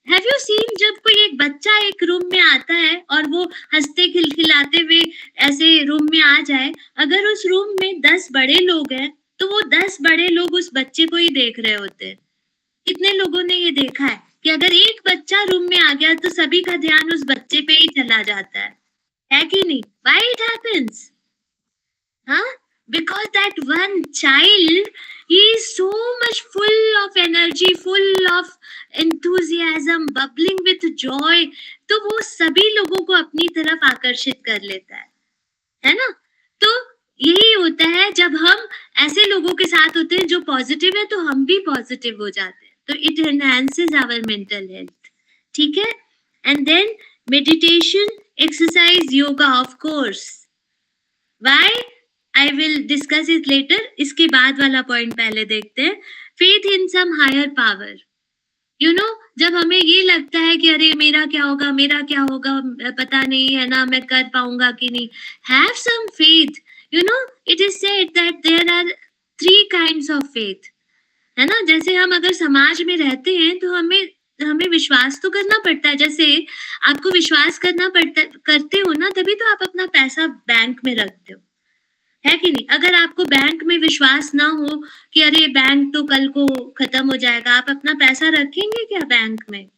Speaker 3: Have you seen जब कोई एक बच्चा एक room में आता है और वो हंसते खिलखिलाते हुए ऐसे रूम में आ जाए, अगर उस रूम में 10 बड़े लोग हैं तो वो 10 बड़े लोग उस बच्चे को ही देख रहे होते हैं। कितने लोगों ने ये देखा है कि अगर एक बच्चा रूम में आ गया तो सभी का ध्यान उस बच्चे पे ही चला जाता है कि नहीं? Why it happens? Huh? Because that one child is so much full of energy, full of enthusiasm, bubbling with joy, तो वो सभी लोगों को अपनी तरफ आकर्षित कर लेता है ना? तो यही होता है जब हम ऐसे लोगों के साथ होते हैं जो पॉजिटिव है, तो हम भी पॉजिटिव हो जाते हैं। तो it enhances our mental health, ठीक है? And then meditation, exercise, yoga, of course. Why? I will discuss it later. इसके बाद वाला पॉइंट पहले देखते हैं। Faith in some higher power. You know, जब हमें ये लगता है कि अरे मेरा क्या होगा, मेरा क्या होगा, पता नहीं है ना, मैं कर पाऊंगा कि नहीं, have some faith. You know, it is said that there are 3 kinds of faith, है ना? जैसे हम अगर समाज में रहते हैं तो हमें विश्वास तो करना पड़ता है। जैसे आपको विश्वास करते हो ना, तभी तो आप अपना पैसा बैंक में रखते हो, है कि नहीं? अगर आपको बैंक में विश्वास ना हो कि अरे बैंक तो कल को खत्म हो जाएगा, आप अपना पैसा रखेंगे क्या बैंक में?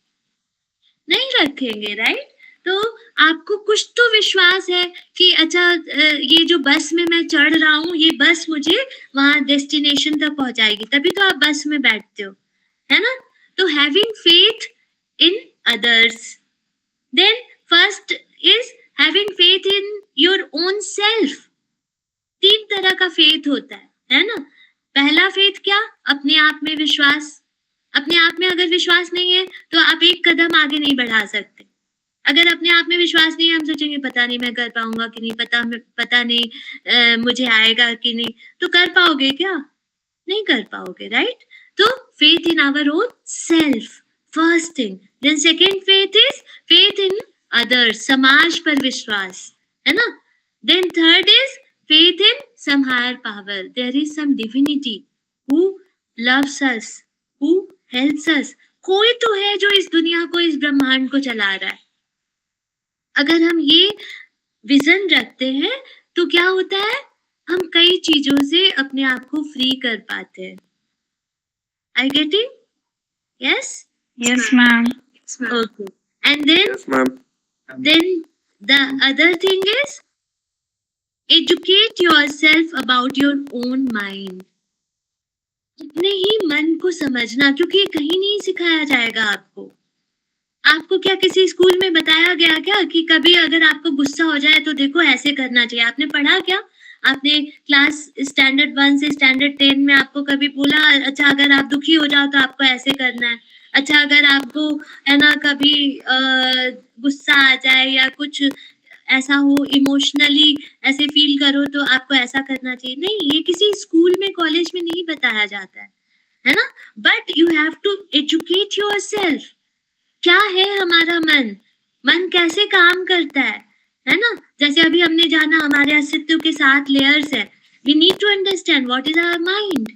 Speaker 3: नहीं रखेंगे, राइट? तो आपको कुछ तो विश्वास है कि अच्छा, ये जो बस में मैं चढ़ रहा हूँ, ये बस मुझे वहां डेस्टिनेशन तक पहुंचाएगी, तभी तो आप बस में बैठते हो, है ना? तो having faith in others. Then first is having faith in your own self. 3 तरह का फेथ होता है ना? पहला फेथ क्या? अपने आप में विश्वास। अपने आप में अगर विश्वास नहीं है तो आप एक कदम आगे नहीं बढ़ा सकते। अगर अपने आप में विश्वास नहीं है, हम सोचेंगे पता नहीं मैं कर पाऊंगा कि नहीं, पता नहीं मुझे आएगा कि नहीं, तो कर पाओगे क्या? नहीं कर पाओगे, राइट? तो faith in our own self, first thing. Then second faith is faith in others, समाज पर विश्वास, है ना? Then third is faith in some higher power. There is some divinity who loves us, who helps us. कोई तो है जो इस दुनिया को, इस ब्रह्मांड को चला रहा है। अगर हम ये विजन रखते हैं तो क्या होता है? हम कई चीजों से अपने आप को फ्री कर पाते हैं। Are you getting? Yes?
Speaker 5: Yes, ma'am.
Speaker 3: Okay. And then,
Speaker 1: Yes, ma'am.
Speaker 3: then the other thing is educate yourself about your own mind. अपने ही मन को समझना, क्योंकि ये कहीं नहीं सिखाया जाएगा आपको। आपको क्या किसी स्कूल में बताया गया क्या कि कभी अगर आपको गुस्सा हो जाए तो देखो ऐसे करना चाहिए? आपने पढ़ा क्या? आपने क्लास स्टैंडर्ड 1 से स्टैंडर्ड 10 में आपको कभी बोला अच्छा अगर आप दुखी हो जाओ तो आपको ऐसे करना है? अच्छा अगर आपको है ना कभी गुस्सा आ जाए या कुछ ऐसा हो, इमोशनली ऐसे फील करो तो आपको ऐसा करना चाहिए? नहीं, ये किसी स्कूल में, कॉलेज में नहीं बताया जाता है ना? But you have to educate yourself. क्या है हमारा मन? मन कैसे काम करता है ना? जैसे अभी हमने जाना हमारे अस्तित्व के 7 लेयर्स है। We need to understand what is our mind.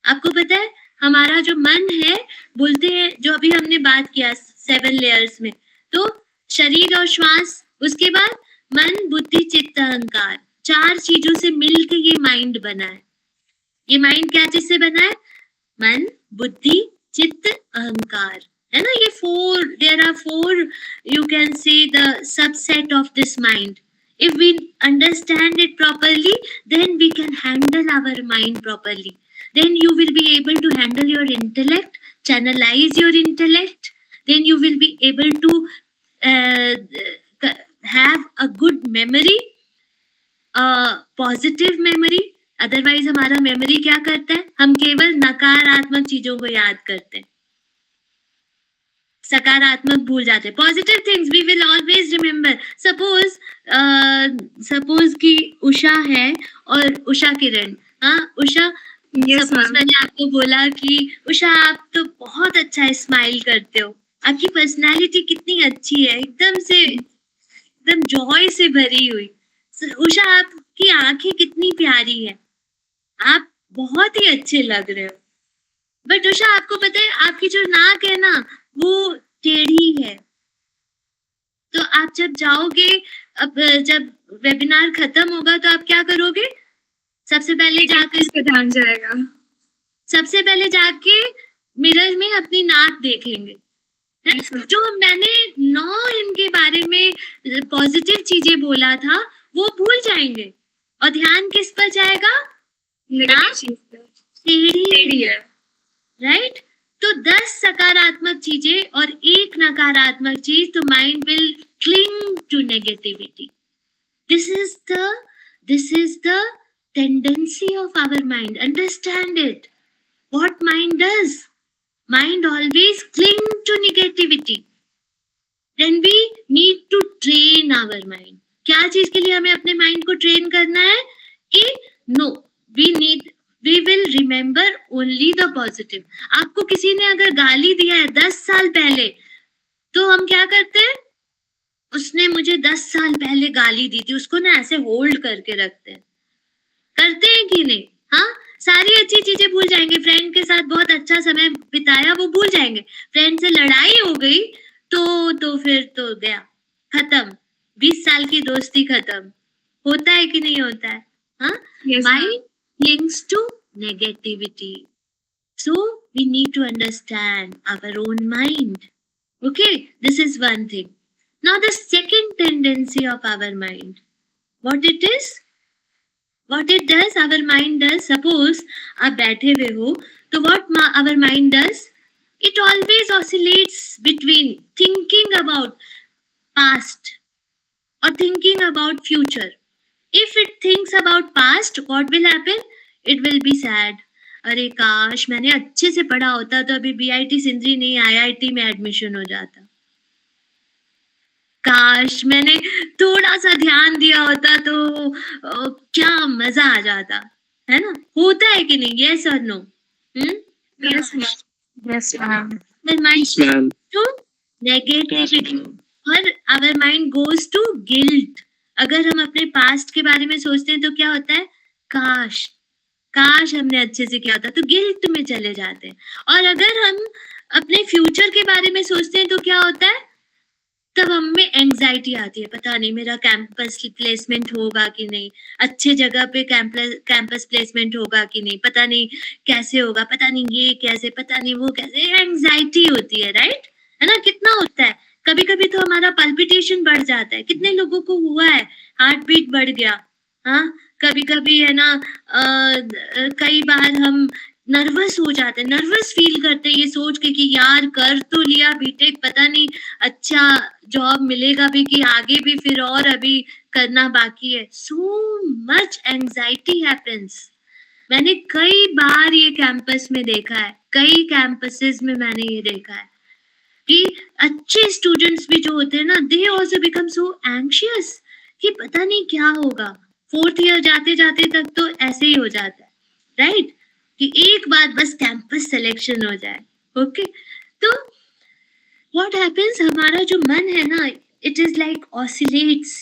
Speaker 3: आपको पता है हमारा जो मन है, बोलते हैं, जो अभी हमने बात किया 7 लेयर्स में, तो शरीर और श्वास, उसके बाद मन, बुद्धि, चित्त, अहंकार, 4 चीजों से मिलकर ये माइंड बना है। ये माइंड क्या चीज से बना है? मन, बुद्धि, चित्त, अहंकार, है ना? ये 4, there are 4, you can say the subset of this mind. If we understand it properly, then we can handle our mind properly. Then you will be able to handle your intellect, channelize your intellect. Then you will be able to have a good memory, positive memory. Otherwise हमारा memory क्या करता है? हम केवल नकारात्मक चीजों को याद करते हैं। सकारात्मक भूल जाते हैं. Positive things we will always remember. Suppose कि उषा है और उषा किरण. हाँ उषा,
Speaker 2: Yes,
Speaker 3: सपोज
Speaker 2: ma'am.
Speaker 3: मैंने आपको बोला कि उषा आप तो बहुत अच्छा स्माइल करते हो, आपकी पर्सनालिटी कितनी अच्छी है, एकदम जॉय से भरी हुई. उषा आपकी आंखें कितनी प्यारी है, आप बहुत ही अच्छे लग रहे हो. बट उषा आपको पता है आपकी जो नाक है ना वो टेढ़ी है. तो आप जब जाओगे, अब जब वेबिनार खत्म होगा तो आप क्या करोगे? सबसे पहले जाकर
Speaker 2: इसका ध्यान जाएगा.
Speaker 3: सबसे पहले जाके मिरर में अपनी नाक देखेंगे. है? जो मैंने 9 इनके बारे में पॉजिटिव चीजें बोला था वो भूल जाएंगे और ध्यान किस पर जाएगा?
Speaker 2: Negative चीज पे.
Speaker 3: टेढ़ी
Speaker 2: टेढ़ी है.
Speaker 3: राइट. तो 10 सकारात्मक चीजें और 1 नकारात्मक चीज, तो mind will cling to negativity. This is the tendency of our mind. Understand it. What mind does? Mind always cling to negativity. Then we need to train our mind. क्या चीज के लिए हमें अपने माइंड को ट्रेन करना है? कि no, we will remember only the positive. आपको किसी ने अगर गाली दिया है 10 साल पहले, तो हम क्या करते हैं? उसने मुझे 10 साल पहले गाली दी थी, उसको ना ऐसे होल्ड करके रखते हैं. करते हैं कि नहीं? हाँ, सारी अच्छी चीजें भूल जाएंगे. फ्रेंड के साथ बहुत अच्छा समय बिताया वो भूल जाएंगे. फ्रेंड से लड़ाई हो गई तो फिर तो गया, खत्म. 20 साल की दोस्ती खत्म. होता है कि नहीं होता है? हाँ.
Speaker 2: Yes, ma'am.
Speaker 3: Mind clings to negativity. So we need to understand our own mind. Okay, this is one thing. Now the second tendency of our mind, what it is? What it does, our mind does. Suppose आप बैठे हुए हो, तो what our mind does? It always oscillates between thinking about past or thinking about future. If it thinks about past, what will happen? It will be sad. अरे काश मैंने अच्छे से पढ़ा होता तो अभी बीआईटी सिंदरी नहीं आईआईटी में एडमिशन हो जाता. काश मैंने थोड़ा सा ध्यान दिया होता तो क्या मजा आ जाता. है ना? होता है कि नहीं? यस और no?
Speaker 2: Yes, ma'am.
Speaker 5: Yes, ma'am.
Speaker 3: Our mind
Speaker 1: Yes, ma'am.
Speaker 3: to negativity और our mind goes to guilt. अगर हम अपने पास्ट के बारे में सोचते हैं तो क्या होता है? काश हमने अच्छे से किया होता, तो गिल्ट में चले जाते हैं. और अगर हम अपने फ्यूचर के बारे में सोचते हैं तो क्या होता है? तब हमें एंजाइटी आती है, पता नहीं मेरा कैंपस प्लेसमेंट होगा कि नहीं, अच्छे जगह पे कैंपस प्लेसमेंट होगा कि नहीं, पता नहीं कैसे होगा, पता नहीं ये कैसे, पता नहीं वो कैसे. एंजाइटी होती है. राइट है ना? कितना होता है. कभी कभी तो हमारा पल्पिटेशन बढ़ जाता है. कितने लोगों को हुआ है हार्ट बीट बढ़ गया? हाँ, कभी कभी है ना कई बार हम नर्वस हो जाते हैं, नर्वस फील करते हैं ये सोच के कि यार कर तो लिया बीटेक, पता नहीं अच्छा जॉब मिलेगा भी कि आगे भी फिर और अभी करना बाकी है. So much anxiety happens. मैंने कई बार ये कैंपस में देखा है, कई कैंपसेस में मैंने ये देखा है कि अच्छे स्टूडेंट्स भी जो होते हैं ना, they also become so anxious कि पता नहीं क्या होगा. 4th ईयर जाते जाते तक तो ऐसे ही हो जाता है. राइट कि एक बार बस कैंपस सिलेक्शन हो जाए. ओके, तो व्हाट हैपेंस, हमारा जो मन है ना, इट इज लाइक ऑसिलेट्स.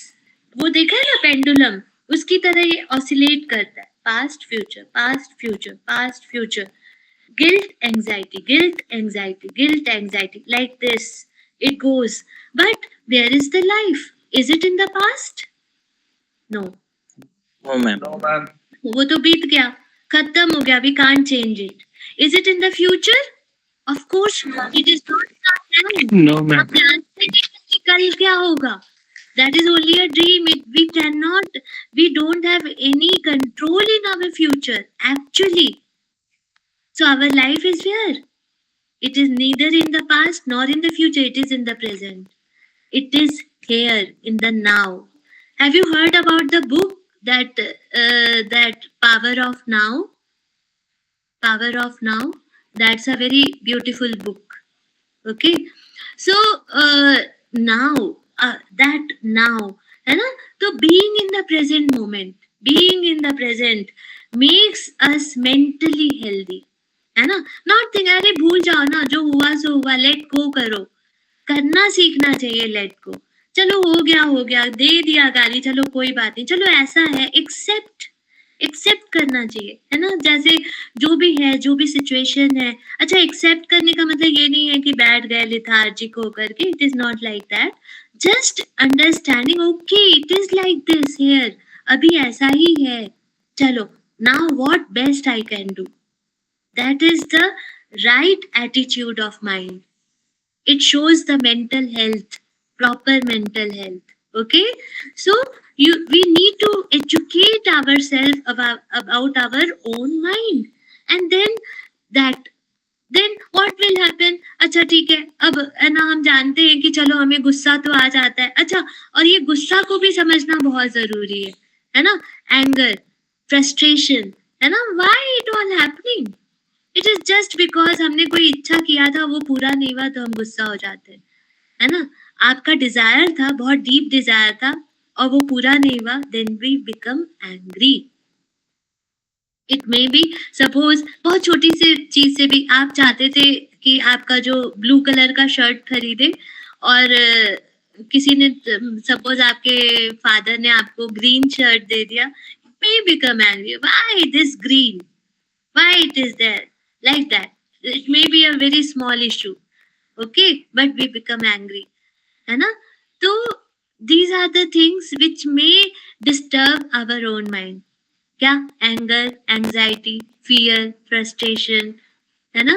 Speaker 3: वो देखा है ना पेंडुलम, उसकी तरह ये ऑसिलेट करता है. Past future, past future, past future. Guilt, anxiety, guilt, anxiety, guilt, anxiety, like this it goes. But where is the life? Is it in the past? No.
Speaker 1: No, ma'am. No, ma'am.
Speaker 3: वो तो बीत गया, खत्म हो गया. We can't change it. Is it in the future? Of course not. It is not our plan.
Speaker 1: No, ma'am.
Speaker 3: हम जानते नहीं कि कल क्या होगा. That is only a dream. We don't have any control in our future, actually. So our life is where? It is neither in the past nor in the future. It is in the present. It is here in the now. Have you heard about the book that Power of Now? Power of Now. That's a very beautiful book. Okay. So now now है ना, तो being in the present moment, being in the present makes us mentally healthy, है ना. Not think अरे भूल जाओ ना, जो हुआ सो हुआ, लेट गो करो. करना सीखना चाहिए लेट गो. चलो हो गया, दे दिया गाली, चलो कोई बात नहीं, चलो ऐसा है, एक्सेप्ट करना चाहिए, है ना. जैसे जो भी है, जो भी सिचुएशन है. अच्छा, एक्सेप्ट करने का मतलब ये नहीं है कि बैठ गए लिथार्जिक होकर के. It is not like that. Just understanding, okay it is like this here, अभी ऐसा ही है. चलो, now what best I can do. That is the right attitude of mind. It shows the mental health, proper mental health. Okay, so we need to educate ourselves about our own mind, and then what will happen. अच्छा ठीक है, अब है ना, हम जानते हैं कि चलो हमें गुस्सा तो आ जाता है. अच्छा, और ये गुस्सा को भी समझना बहुत जरूरी है ना. एंगर, फ्रस्ट्रेशन, है ना. Why it all happening. It is just because हमने कोई इच्छा किया था, वो पूरा नहीं हुआ तो हम गुस्सा हो जाते हैं, है ना. आपका डिजायर था, बहुत डीप डिजायर था, और वो पूरा नहीं हुआ, then we become angry. It may be, suppose बहुत छोटी सी चीज से भी, आप चाहते थे कि आपका जो ब्लू कलर का शर्ट खरीदे, और किसी ने, सपोज आपके फादर ने आपको ग्रीन शर्ट दे दिया. May become angry, why this green, why it is there like that. It may be a very small issue, okay, but we become angry, है ना. तो these are the things which may disturb our own mind. क्या? anger, anxiety, fear, frustration, है ना.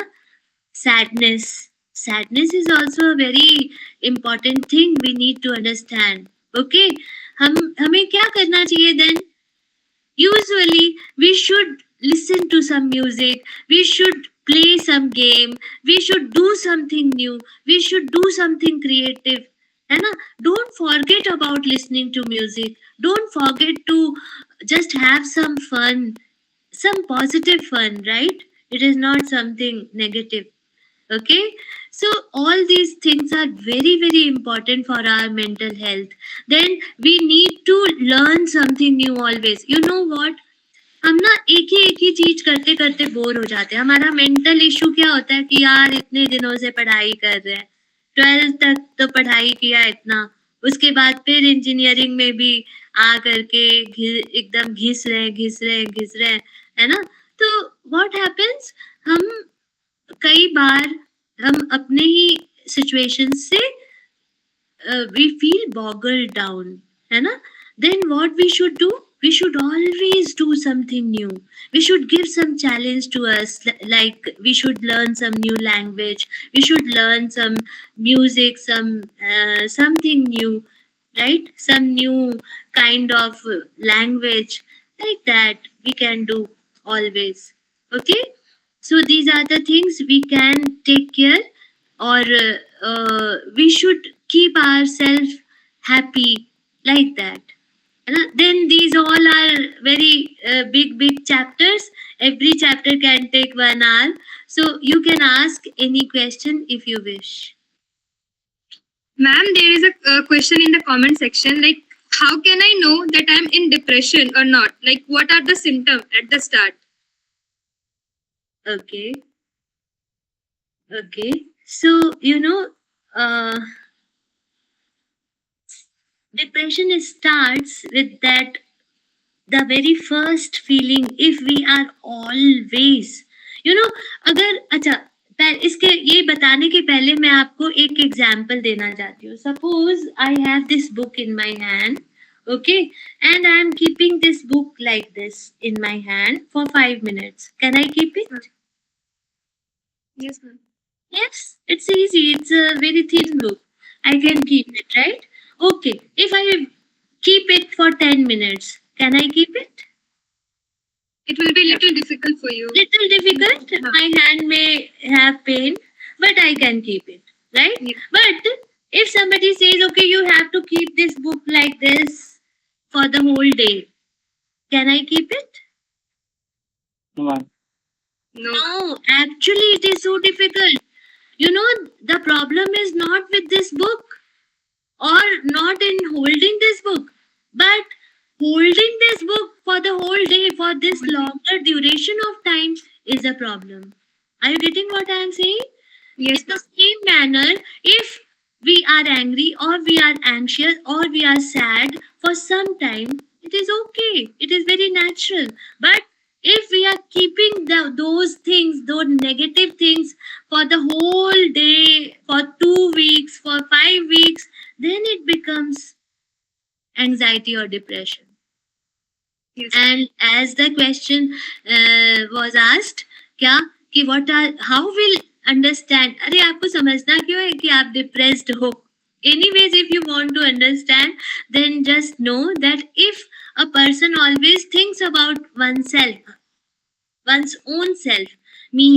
Speaker 3: sadness is also a very important thing we need to understand. okay, हमें क्या करना चाहिए then. Usually, we should listen to some music, we should play some game, we should do something new, we should do something creative, है ना. Don't forget about listening to music. Don't forget to just have some fun, some positive fun, right? It is not something negative. Okay, so all these things are very very important for our mental health. Then we need to learn something new always. You know what, हम ना एक ही चीज करते करते bore हो जाते हैं. हमारा मेंटल इशू क्या होता है कि यार इतने दिनों से पढ़ाई कर रहे हैं, 12th तक तो पढ़ाई किया इतना, उसके बाद फिर इंजीनियरिंग में भी आ करके एकदम घिस रहे, है ना. तो व्हाट हैपेंस, हम कई बार हम अपने ही सिचुएशन से we feel boggled down, है ना. Then what we should do, we should always do something new. We should give some challenge to us, like we should learn some new language, we should learn some music, something new, right, some new kind of language, like that we can do always. Okay, so these are the things we can take care, or we should keep ourselves happy, like that. Then these all are very big chapters. Every chapter can take 1 hour, so you can ask any question if you wish.
Speaker 2: Ma'am, there is a question in the comment section, like how can I know that I'm in depression or not? Like what are the symptoms at the start?
Speaker 3: Okay, so depression starts with that, the very first feeling, if we are always, अगर, अच्छा, इसके ये बताने के पहले मैं आपको एक एग्जाम्पल देना चाहती हूँ. Suppose I have this book in my hand, okay, and I am keeping this book like this in my hand for 5 minutes. Can I keep it?
Speaker 2: Yes, ma'am.
Speaker 3: Yes, it's easy. It's a very thin book. I can keep it, right? Okay, if I keep it for 10 minutes, can I keep it?
Speaker 2: It will be little difficult for you.
Speaker 3: Little difficult. My hand may have pain, but I can keep it, right?
Speaker 2: Yeah.
Speaker 3: But if somebody says, okay, you have to keep this book like this for the whole day, can I keep it?
Speaker 4: No.
Speaker 2: No.
Speaker 3: No, actually, it is so difficult. You know, the problem is not with this book or not in holding this book, but holding this book for the whole day for this longer duration of time is a problem. Are you getting what I am saying?
Speaker 2: Yes,
Speaker 3: In the same manner, if we are angry or we are anxious or we are sad for some time, it is okay. It is very natural. But if we are keeping those things, those negative things for the whole day, for 2 weeks, for 5 weeks, then it becomes anxiety or depression.
Speaker 2: yes.
Speaker 3: And as the question was asked, क्या कि what are how will understand? अरे आपको समझना क्यों है कि आप depressed हो? Anyways, if you want to understand, then just know that if a person always thinks about oneself, one's own self, me,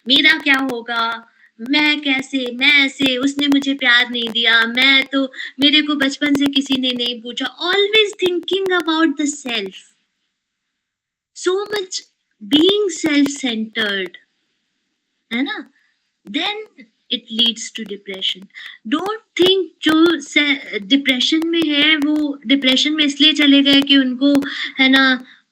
Speaker 3: मेरा क्या होगा, मैं कैसे, मैं ऐसे, उसने मुझे प्यार नहीं दिया, मैं तो, मेरे को बचपन से किसी ने नहीं पूछा, always thinking about the self, so much being self-centered, है ना? Then it leads to depression. Don't think जो डिप्रेशन में है वो डिप्रेशन में इसलिए चले गए कि उनको है ना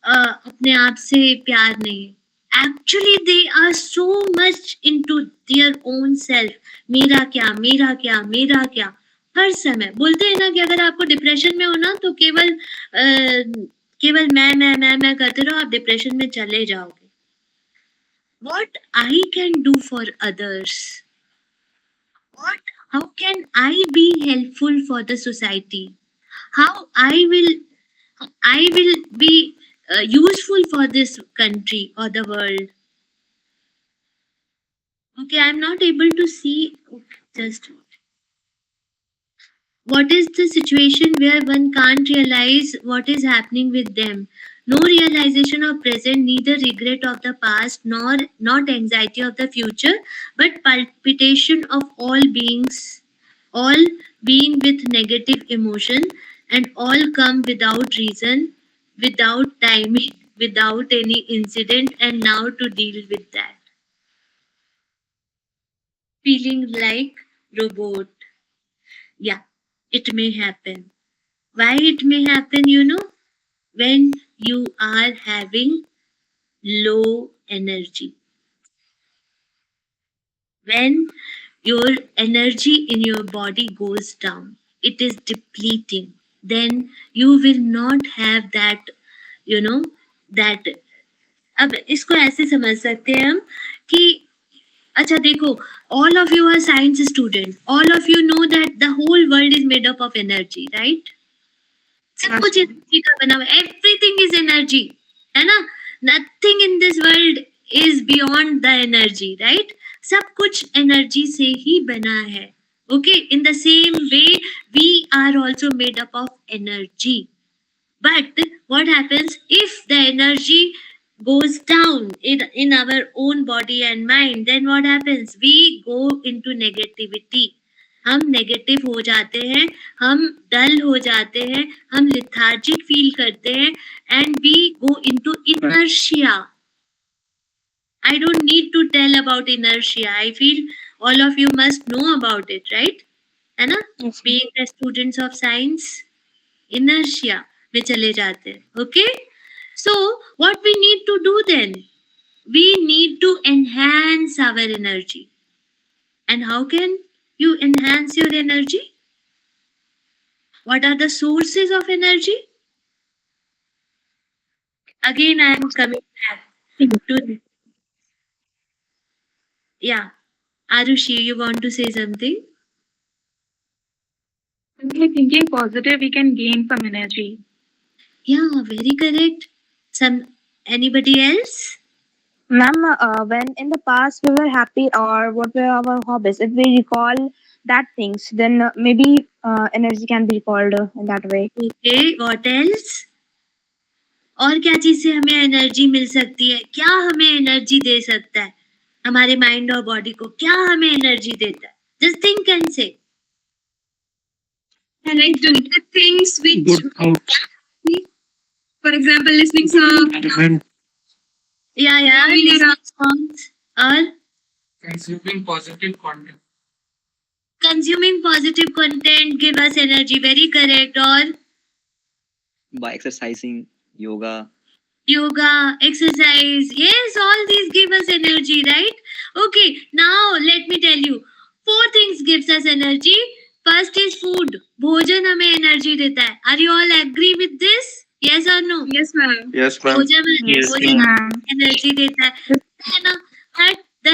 Speaker 3: अपने आप से प्यार नहीं. Actually they are so much into their own self. मेरा क्या, मेरा क्या, मेरा क्या, हर समय बोलते हैं ना कि अगर आपको डिप्रेशन में हो ना तो केवल मैं करते रहो, आप डिप्रेशन में चले जाओगे. What I can do for others, how can I be helpful for the society, how I will be useful for this country or the world. Okay, I'm not able to see. Okay, just what is the situation where one can't realize what is happening with them? No realization of present, neither regret of the past, nor not anxiety of the future, but palpitation of all being with negative emotion, and all come without reason, without timing, without any incident, and now to deal with that. Feeling like robot. Yeah, it may happen. Why it may happen, you know? When you are having low energy. When your energy in your body goes down, it is depleting. Then you will not have that, you know, that. अब इसको ऐसे समझ सकते हैं हम कि अच्छा देखो, all of you are science students, all of you know that the whole world is made up of energy, right? सब कुछ एनर्जी का बना हुआ है, everything is energy, है ना? Nothing in this world is beyond the energy, right? सब कुछ एनर्जी से ही बना है. Okay, in the same way we are also made up of energy. But what happens if the energy goes down in our own body and mind? Then what happens? We go into negativity. हम negative हो जाते हैं, हम डल हो जाते हैं, हम lethargic feel करते हैं, and we go into inertia. I don't need to tell about inertia. I feel all of you must know about it, right? है ना?
Speaker 5: Yes.
Speaker 3: Being the students of science, inertia में चले जाते हैं. Okay? So what we need to do then? We need to enhance our energy. And how can you enhance your energy? What are the sources of energy? Again, I am coming back to. Yeah. Arushi, you want to say something?
Speaker 2: Simply thinking positive, we can gain some energy.
Speaker 3: Yeah, very correct. Anybody else?
Speaker 6: Ma'am, when in the past we were happy or what were our hobbies, if we recall that things, then maybe energy can be recalled in that way.
Speaker 3: Okay, what else? और क्या चीज से हमें energy मिल सकती है? क्या हमें energy दे सकता है? हमारे माइंड और बॉडी को क्या हमें एनर्जी देता है? Just think and say.
Speaker 2: And like doing the things which,
Speaker 1: Good thoughts.
Speaker 2: for example, listening songs,
Speaker 1: Different
Speaker 3: Yeah,
Speaker 2: Moving
Speaker 3: listening
Speaker 2: around.
Speaker 3: songs or
Speaker 1: Consuming positive content.
Speaker 3: Consuming positive content give us energy. Very correct. Or
Speaker 4: By exercising, yoga.
Speaker 3: yoga, exercise. Yes, all these give us energy, right? Okay, now let me tell you. 4 things gives us energy. First is food. भोजन हमें energy देता है. Are you all agree with this? Yes or no?
Speaker 2: Yes, ma'am.
Speaker 1: Yes, ma'am.
Speaker 3: भोजन
Speaker 1: Yes,
Speaker 3: भोजन
Speaker 6: ma'am.
Speaker 3: Energy देता है ना. But the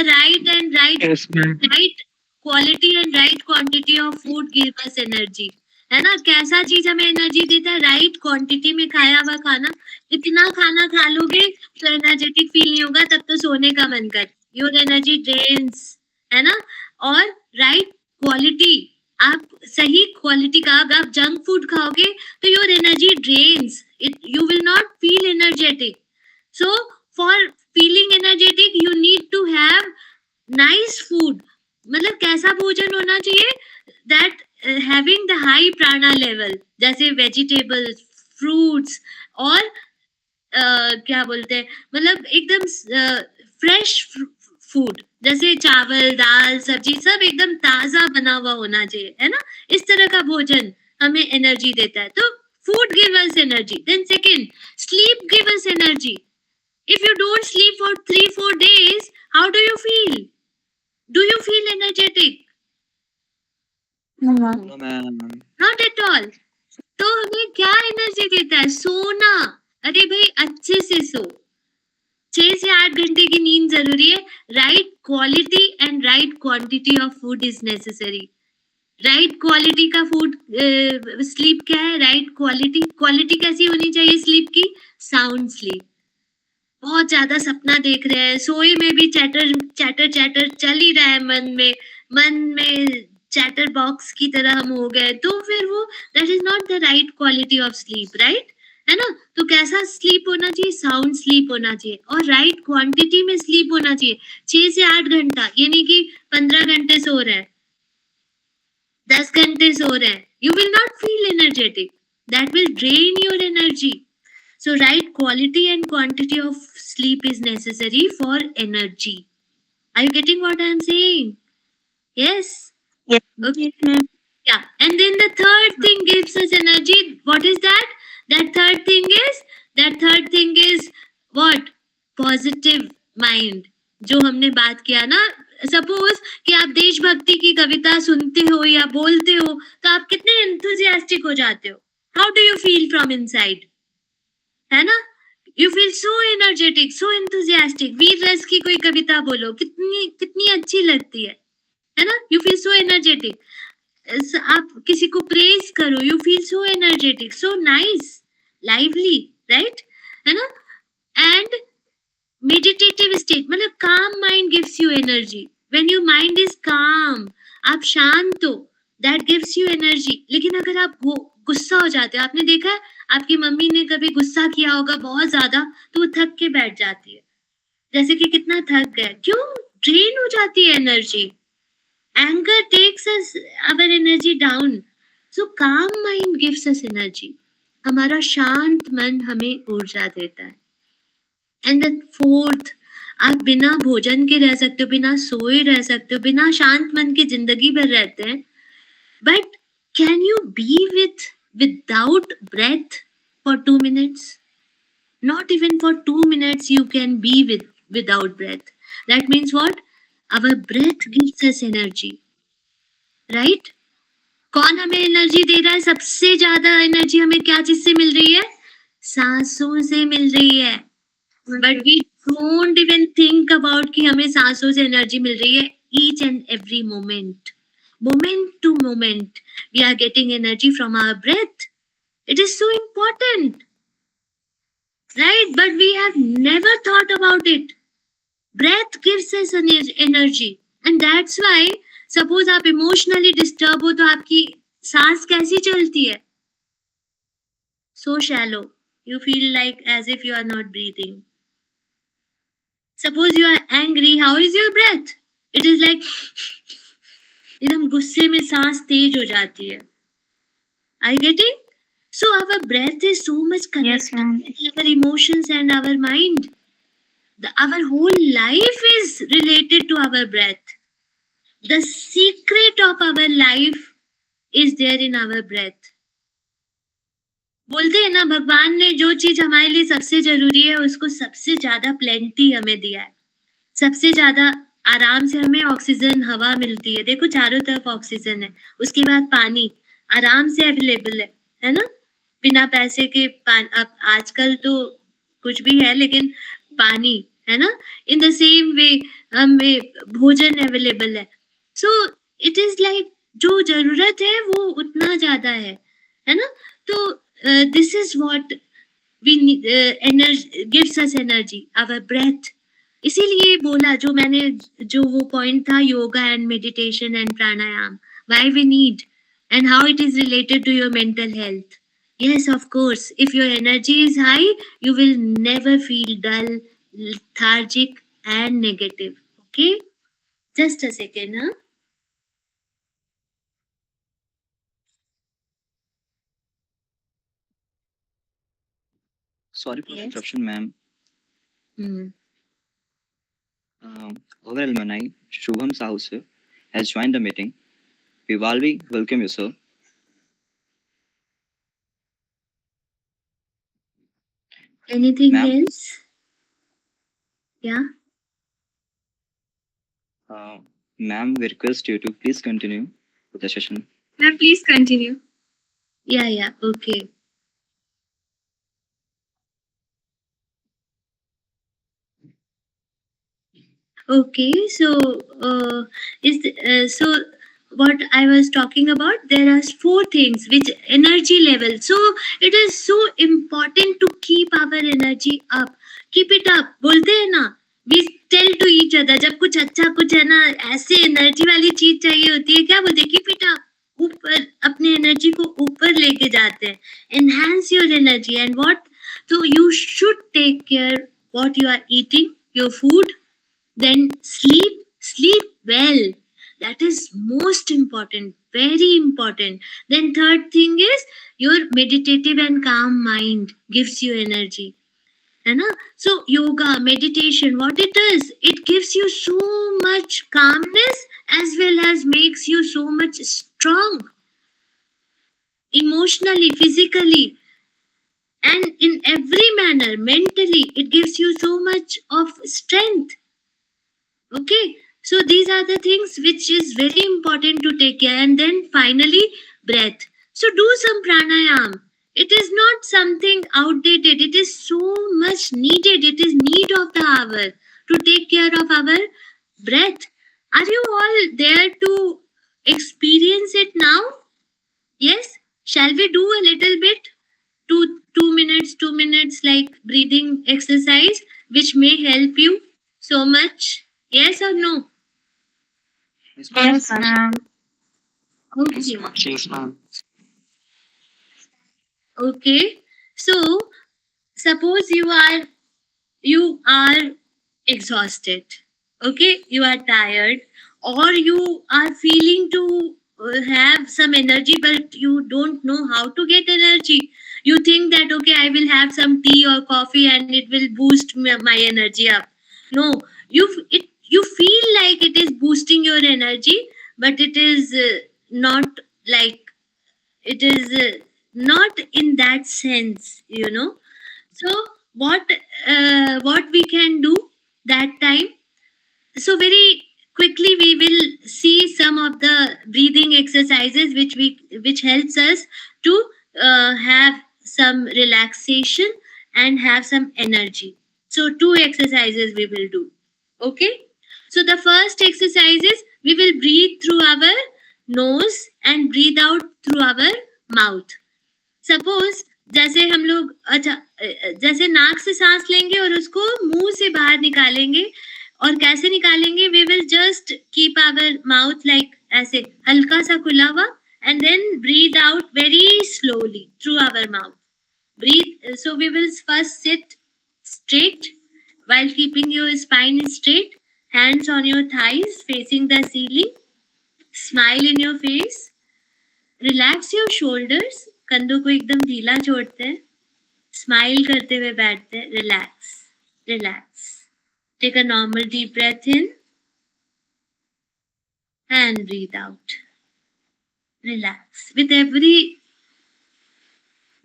Speaker 1: Yes, ma'am.
Speaker 3: right quality and right quantity of food give us energy. है ना. कैसा चीज हमें एनर्जी देता है? राइट क्वांटिटी में खाया हुआ खाना. इतना खाना खा लोगे तो एनर्जेटिक फील नहीं होगा, तब तो सोने का मन कर. योर एनर्जी ड्रेन्स, है ना. और राइट क्वालिटी, आप सही क्वालिटी का अगर आप जंक फूड खाओगे तो your energy drains it, you will not feel energetic. So for feeling energetic you need to have nice food. मतलब कैसा भोजन होना चाहिए? That having the high prana level, जैसे वेजिटेबल्स, फ्रूट्स और क्या बोलते हैं, मतलब एकदम फ्रेश फूड, जैसे चावल, दाल, सब्जी सब एकदम ताजा बना हुआ होना चाहिए, है ना. इस तरह का भोजन हमें एनर्जी देता है. तो food give us energy. Then second, sleep give us energy. If you don't sleep for 3-4 days, how do you feel? Do you feel energetic?
Speaker 4: No, ma'am.
Speaker 3: Not at all. तो हमें क्या एनर्जी देता है? सोना. अरे भाई अच्छे से सो. 6 से 8 घंटे की नींद जरूरी है. Right quality and right quantity of food is necessary. Right quality का फूड, स्लीप क्या है? Right quality. क्वालिटी कैसी होनी चाहिए स्लीप की? Sound sleep. बहुत ज्यादा सपना देख रहे हैं, सोए में भी चैटर चैटर चैटर चल ही रहा है मन में चैटर बॉक्स की तरह हम हो गए, तो फिर वो that is not the right quality of sleep, right, है ना. तो कैसा स्लीप होना चाहिए? साउंड स्लीप होना चाहिए और राइट क्वांटिटी में स्लीप होना चाहिए. 6 से 8 घंटा, ये नहीं कि 15 घंटे सो रहे हैं, 10 घंटे सो रहे हैं. You will not feel energetic. That will drain your energy. So right quality and quantity of sleep is necessary for energy. Are you getting what I am saying? Yes.
Speaker 6: Yes.
Speaker 3: Okay. Yeah. And then the third thing gives us energy. What is that? That third thing is what? Positive mind. जो हमने बात किया ना. Suppose कि आप देशभक्ति की कविता सुनते हो या बोलते हो तो आप कितने enthusiastic हो जाते हो. How do you feel from inside? है ना. You feel so energetic, so enthusiastic. वीर रस की कोई कविता बोलो, कितनी अच्छी लगती है ना. You feel so energetic. आप किसी को प्रेज करो, you feel so energetic, so nice, lively, right, है ना. एंड मेडिटेटिव स्टेट मतलब काम mind gives you energy. When your mind is काम, आप शांत हो, दैट गिव्स यू एनर्जी. लेकिन अगर आप गुस्सा हो जाते हो, आपने देखा है आपकी मम्मी ने कभी गुस्सा किया होगा बहुत ज्यादा, तो वो थक के बैठ जाती है, जैसे कि कितना थक गए. क्यों? ड्रेन हो जाती है energy. Anger takes us our energy down. So calm mind gives us energy. हमारा शांत मन हमें ऊर्जा देता है. एंड द फोर्थ, आप बिना भोजन के रह सकते हो, बिना सोए रह सकते हो, बिना शांत मन के जिंदगी भर रहते हैं. But can you be without breath for 2 minutes? Not even for 2 minutes you can be without breath. That means what? Our breath gives us energy, right? कौन हमें एनर्जी दे रहा है? सबसे ज्यादा एनर्जी हमें क्या चीज से मिल रही है? सांसों से मिल रही है. But we don't even think about कि हमें सांसों से एनर्जी मिल रही है. Each and every moment to moment we are getting energy from our breath. It is so important, right? But we have never thought about it. Breath gives us energy, and that's why suppose आप emotionally disturb हो तो आपकी सांस कैसी चलती है? So shallow. You feel like as if you are not breathing. Suppose you are angry, how is your breath? It is like एकदम गुस्से में सांस तेज हो जाती है. Are you getting? So our breath is so much connected with our emotions and our mind. our whole life is related to our breath. The secret of our life is there in our breath. बोलते हैं ना, भगवान ने जो चीज हमारे लिए सबसे जरूरी है उसको सबसे ज्यादा प्लेंटी हमें दिया है, सबसे ज्यादा आराम से हमें ऑक्सीजन हवा मिलती है। देखो चारों तरफ ऑक्सीजन है, उसके बाद पानी आराम से अवेलेबल है ना, बिना पैसे के अब आजकल तो कुछ भी है लेकिन पानी है ना। इन द सेम वे हमें भोजन अवेलेबल है। सो इट इज लाइक जो जरूरत है वो उतना ज्यादा है ना। तो this is what we energy gives us energy, our breath. इसीलिए बोला जो वो पॉइंट था, yoga and meditation and pranayama, why we need and how it is related to your mental health. Yes, of course, if your energy is high, you will never feel dull, lethargic and negative. Okay, just a second, huh?
Speaker 4: Sorry for the
Speaker 3: Yes.
Speaker 4: interruption, ma'am.
Speaker 3: Hmm.
Speaker 4: Our alumni, Shubham Sahu sir, has joined the meeting. We warmly welcome you, sir.
Speaker 3: Anything
Speaker 4: Ma'am?
Speaker 3: else? Yeah.
Speaker 4: Ma'am, we request you to please continue with the session.
Speaker 2: Ma'am, please continue.
Speaker 3: Yeah. Okay. Okay, so so what I was talking about, there are 4 things which energy level. So it is so important to keep our energy up. Keep it up. बोलते हैं ना, we tell to each other, जब कुछ अच्छा कुछ है ना ऐसे एनर्जी वाली चीज चाहिए होती है, क्या बोलते हैं? Keep it up. ऊपर अपने एनर्जी को ऊपर लेके जाते हैं. Enhance your energy and what? So you should take care what you are eating, your food. Then sleep well. That is most important, very important. Then third thing is your meditative and calm mind gives you energy. है ना? So yoga, meditation, what it does, it gives you so much calmness as well as makes you so much strong emotionally, physically, and in every manner. Mentally, it gives you so much of strength. Okay, so these are the things which is very important to take care. And then finally, breath. So do some pranayam. It is not something outdated. It is so much needed. It is need of the hour to take care of our breath. Are you all there to experience it now? Yes? Shall we do a little bit? 2 minutes like breathing exercise, which may help you so much. Yes or no?
Speaker 6: Yes, ma'am.
Speaker 3: Okay.
Speaker 1: Yes, ma'am.
Speaker 3: Okay. So suppose you are exhausted. Okay, you are tired, or you are feeling to have some energy, but you don't know how to get energy. You think that okay, I will have some tea or coffee and it will boost my energy up. No, you feel like it is boosting your energy, but it is not like it is not in that sense, you know. So what we can do that time, so very quickly we will see some of the breathing exercises which helps us to have some relaxation and have some energy. So 2 exercises we will do. Okay, so the first exercise is we will breathe through our nose and breathe out through our mouth. Suppose जैसे हम लोग जैसे नाक से सांस लेंगे और उसको मुंह से बाहर निकालेंगे, और कैसे निकालेंगे? We will just keep our mouth like ऐसे हल्का सा खुला हुआ, and then breathe out very slowly through our mouth. Breathe. So we will first sit straight while keeping your spine straight, hands on your thighs facing the ceiling, smile in your face, relax your shoulders, कंधों को एकदम ढीला छोड़ते हैं, smile करते हुए बैठते हैं, relax relax. Take a normal deep breath in and breathe out. Relax. With every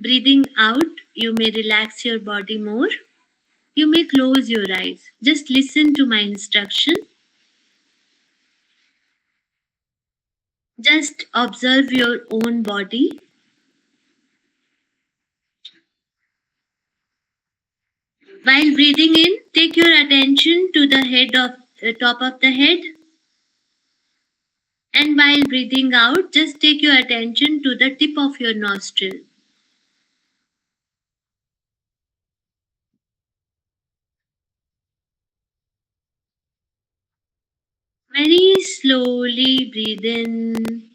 Speaker 3: breathing out, you may relax your body more. You may close your eyes. Just listen to my instruction. Just observe your own body. While breathing in, take your attention to the head of top of the head. And while breathing out, just take your attention to the tip of your nostril. Very slowly breathe in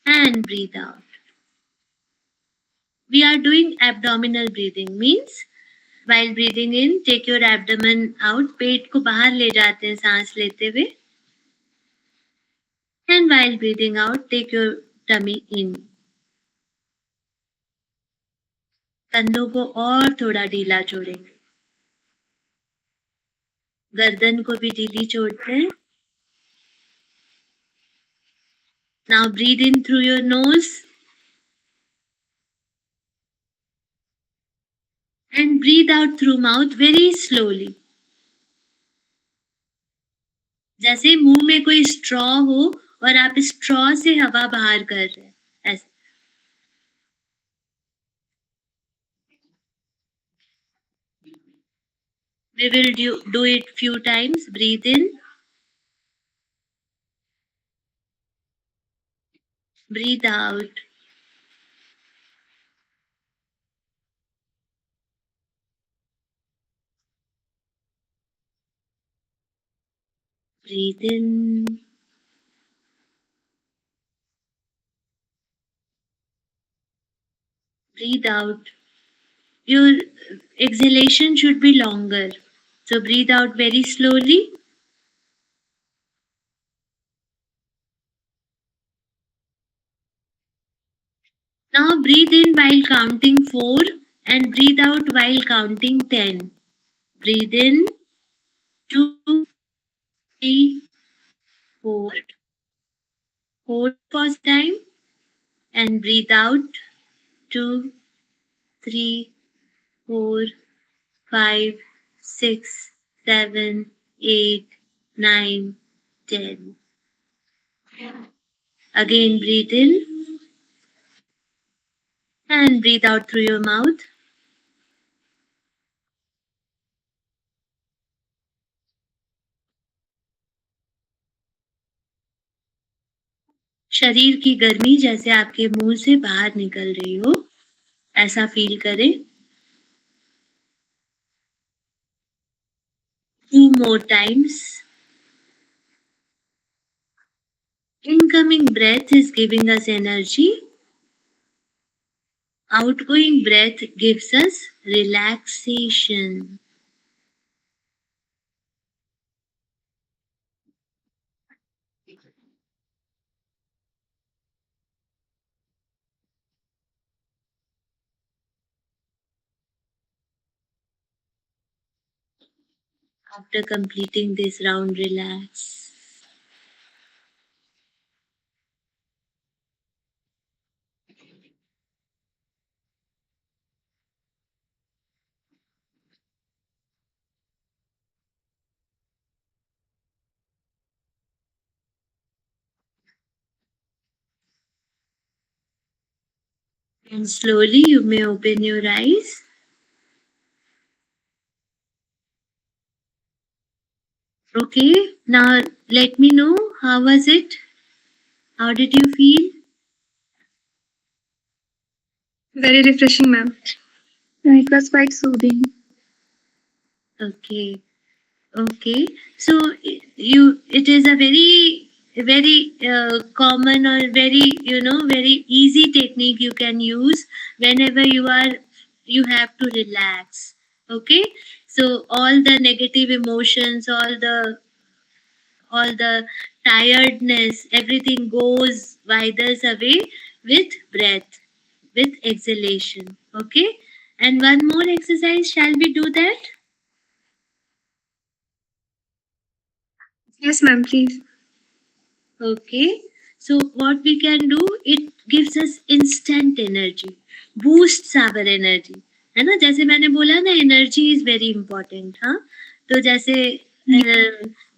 Speaker 3: and breathe out. We are doing abdominal breathing, means while breathing in, take your abdomen out, पेट को बाहर ले जाते हैं सांस लेते हुए. And while breathing out, take your tummy in. कंधों को और थोड़ा ढीला छोड़ेंगे. गर्दन को भी ढीली छोड़ते हैं. Now breathe in through your nose and breathe out through mouth very slowly. जैसे मुंह में कोई स्ट्रॉ हो और आप स्ट्रॉ से हवा बाहर कर रहे हैं, ऐसे. We will do it few times. Breathe in. Breathe out. Breathe in. Breathe out. Your exhalation should be longer. So breathe out very slowly. Now breathe in while counting 4 and breathe out while counting 10. Breathe in 2, 3, 4. Hold first time and breathe out 2, 3, 4, 5, 6, 7, 8, 9, 10. Again breathe in and breathe out through your mouth. शरीर की गर्मी जैसे आपके मुंह से बाहर निकल रही हो, ऐसा फील करें. 2 more times. Incoming breath is giving us energy. Outgoing breath gives us relaxation. After completing this round, relax. And slowly you may open your eyes. Okay, now let me know, how was it? How did you feel?
Speaker 2: Very refreshing, ma'am.
Speaker 6: It was quite soothing.
Speaker 3: Okay. So it is a very common or very very easy technique you can use whenever you have to relax. Okay, so all the negative emotions, all the tiredness, everything withers away with breath, with exhalation. Okay, and one more exercise, shall we do that?
Speaker 2: Yes, ma'am, please.
Speaker 3: Okay. So what we can do, it gives us instant energy, boosts our energy. है ना, जैसे मैंने बोला ना, energy is very important. हाँ, तो जैसे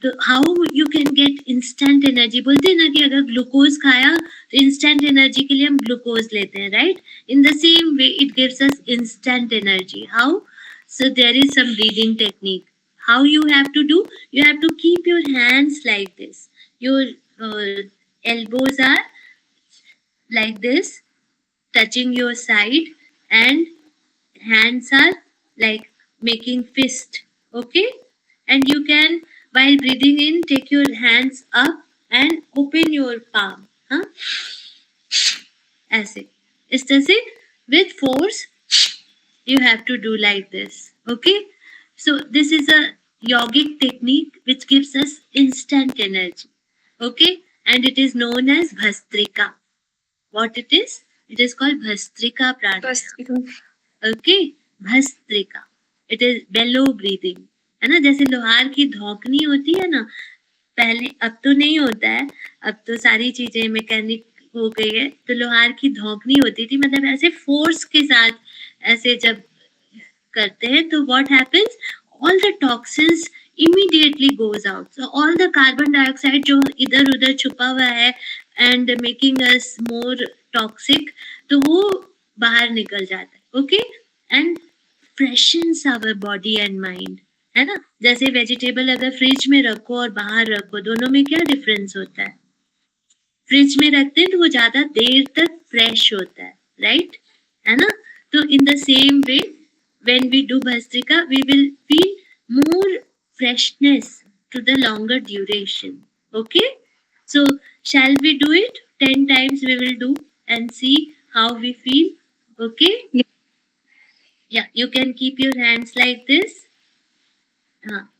Speaker 3: तो how you can get instant energy, बोलते हैं ना कि अगर ग्लूकोज खाया तो इंस्टेंट एनर्जी के लिए हम ग्लूकोज लेते हैं, right? In the same way it gives us instant energy. How? So there is some breathing technique. How you have to do? You have to keep your hands like this. Your elbows are like this, touching your side, and hands are like making fist. Okay, and you can, while breathing in, take your hands up and open your palm. हाँ, ऐसे, इस तरह से with force you have to do like this. Okay, so this is a yogic technique which gives us instant energy. Okay, and it is known as bhastrika. What it is? It is called bhastrika pranayama. Okay, bhastrika. It is bellow breathing, है ना, जैसे लोहार की धौकनी होती है ना, पहले, अब तो नहीं होता है, अब तो सारी चीजें मैकेनिक हो गई है, तो लोहार की धौकनी होती थी, मतलब ऐसे फोर्स के साथ ऐसे जब करते हैं तो what happens, all the toxins immediately goes out. So all the carbon dioxide जो इधर उधर छुपा हुआ है and making us more toxic, तो वो बाहर निकल जाता है. Okay, and freshens our body and mind, है ना, जैसे वेजिटेबल अगर फ्रिज में रखो और बाहर रखो, दोनों में क्या डिफरेंस होता है? फ्रिज में रखते हैं तो वो ज्यादा देर तक फ्रेश होता है, राइट? है ना? तो in the same way when we do bhastrika, we will feel more freshness to the longer duration. Okay, so shall we do it 10 times? We will do and see how we feel. Okay, yeah, you can keep your hands like this.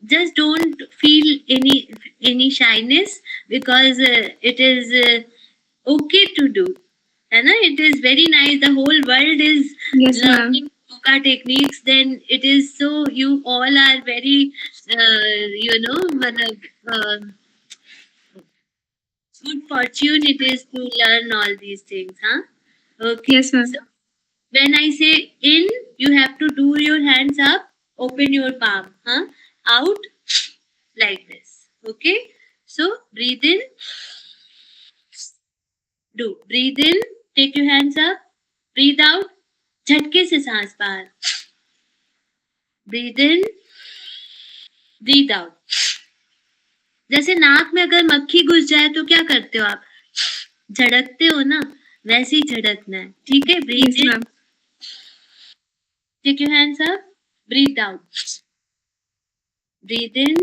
Speaker 3: Just don't feel any shyness, because it is okay to do, है ना? It is very nice, the whole world is
Speaker 2: Yes, ma'am.
Speaker 3: learning yoga techniques, then it is so, you all are very good fortune it is to learn all these things. Okay,
Speaker 2: Yes, ma'am.
Speaker 3: so when I say in, you have to do your hands up, open your palm, out like this. Okay, so breathe in, breathe in, take your hands up, breathe out, झटके से सांस बाहर, breathe in, breathe out. जैसे नाक में अगर मक्खी घुस जाए तो क्या करते हो आप? झड़कते हो ना, वैसे ही झड़कना है. ठीक है, breathe
Speaker 2: Yes,
Speaker 3: in,
Speaker 2: ma'am.
Speaker 3: take your hands up, breathe out, breathe in,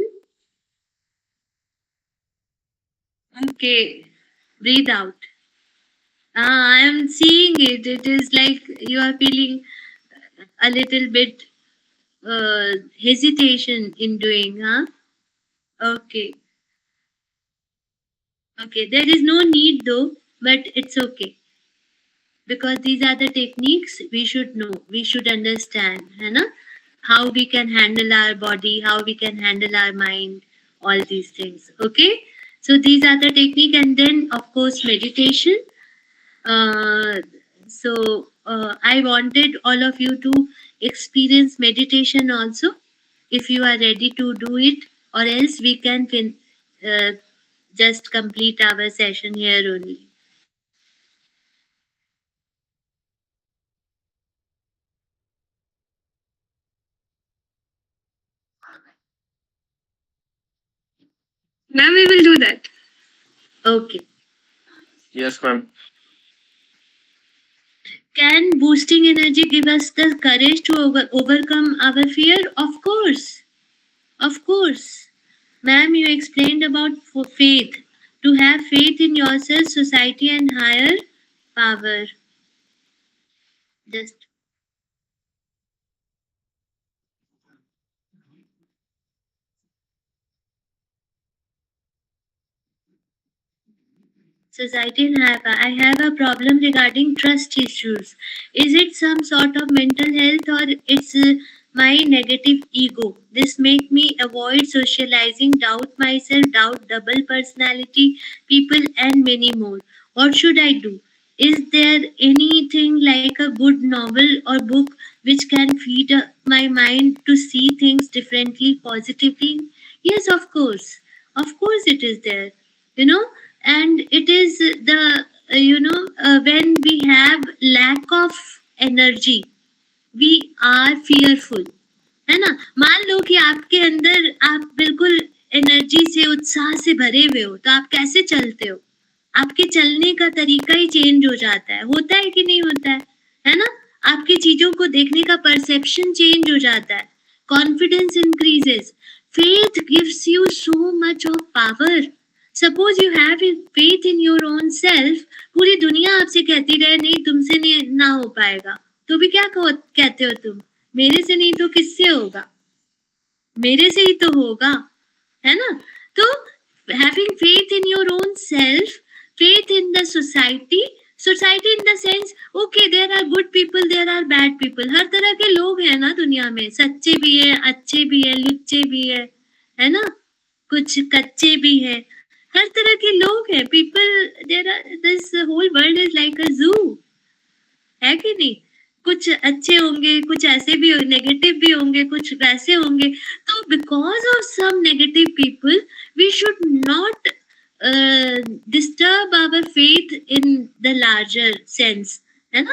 Speaker 3: okay, breathe out. I am seeing it. It is like you are feeling a little bit hesitation in doing, Okay. Okay, there is no need though, but it's okay. Because these are the techniques we should know, we should understand, है ना? How we can handle our body, how we can handle our mind, all these things. Okay, so these are the technique, and then of course meditation. I wanted all of you to experience meditation also, if you are ready to do it, or else we can just complete our session here only.
Speaker 2: Ma'am, we will do that.
Speaker 3: Okay.
Speaker 1: Yes, ma'am.
Speaker 3: Can boosting energy give us the courage to overcome our fear? Of course. Of course. Ma'am, you explained about faith. To have faith in yourself, society, and higher power. Just society and higher power. I have a problem regarding trust issues. Is it some sort of mental health, or it's my negative ego. This make me avoid socializing, doubt myself, doubt double personality, people, and many more. What should I do? Is there anything like a good novel or book which can feed my mind to see things differently, positively? Yes, of course. Of course, it is there. You know, and it is when we have lack of energy, we are fearful, है ना? मान लो कि आपके अंदर आप बिल्कुल energy से उत्साह से भरे हुए हो, तो आप कैसे चलते हो? आपके चलने का तरीका ही चेंज हो जाता है। होता है कि नहीं होता है ना? आपकी चीजों को देखने का परसेप्शन चेंज हो जाता है। Confidence increases. Faith gives you so much of power. Suppose you have faith in your own self, पूरी दुनिया आपसे कहती रहे नहीं तुमसे नहीं ना हो पाएगा, तो भी क्या कहते हो तुम? मेरे से नहीं तो किससे होगा? मेरे से ही तो होगा, है ना? तो having faith in your own self, faith in the society in the sense, okay, there are good people, there are bad people, हर तरह के लोग हैं ना दुनिया में, सच्चे भी है, अच्छे भी है, लुच्चे भी है ना? कुछ कच्चे भी है, हर तरह के लोग हैं। people, there are, this whole world is like a zoo, है कि नहीं? कुछ अच्छे होंगे, कुछ ऐसे भी नेगेटिव भी होंगे, कुछ वैसे होंगे। तो because of some negative people we should not disturb our faith in the larger sense, है ना?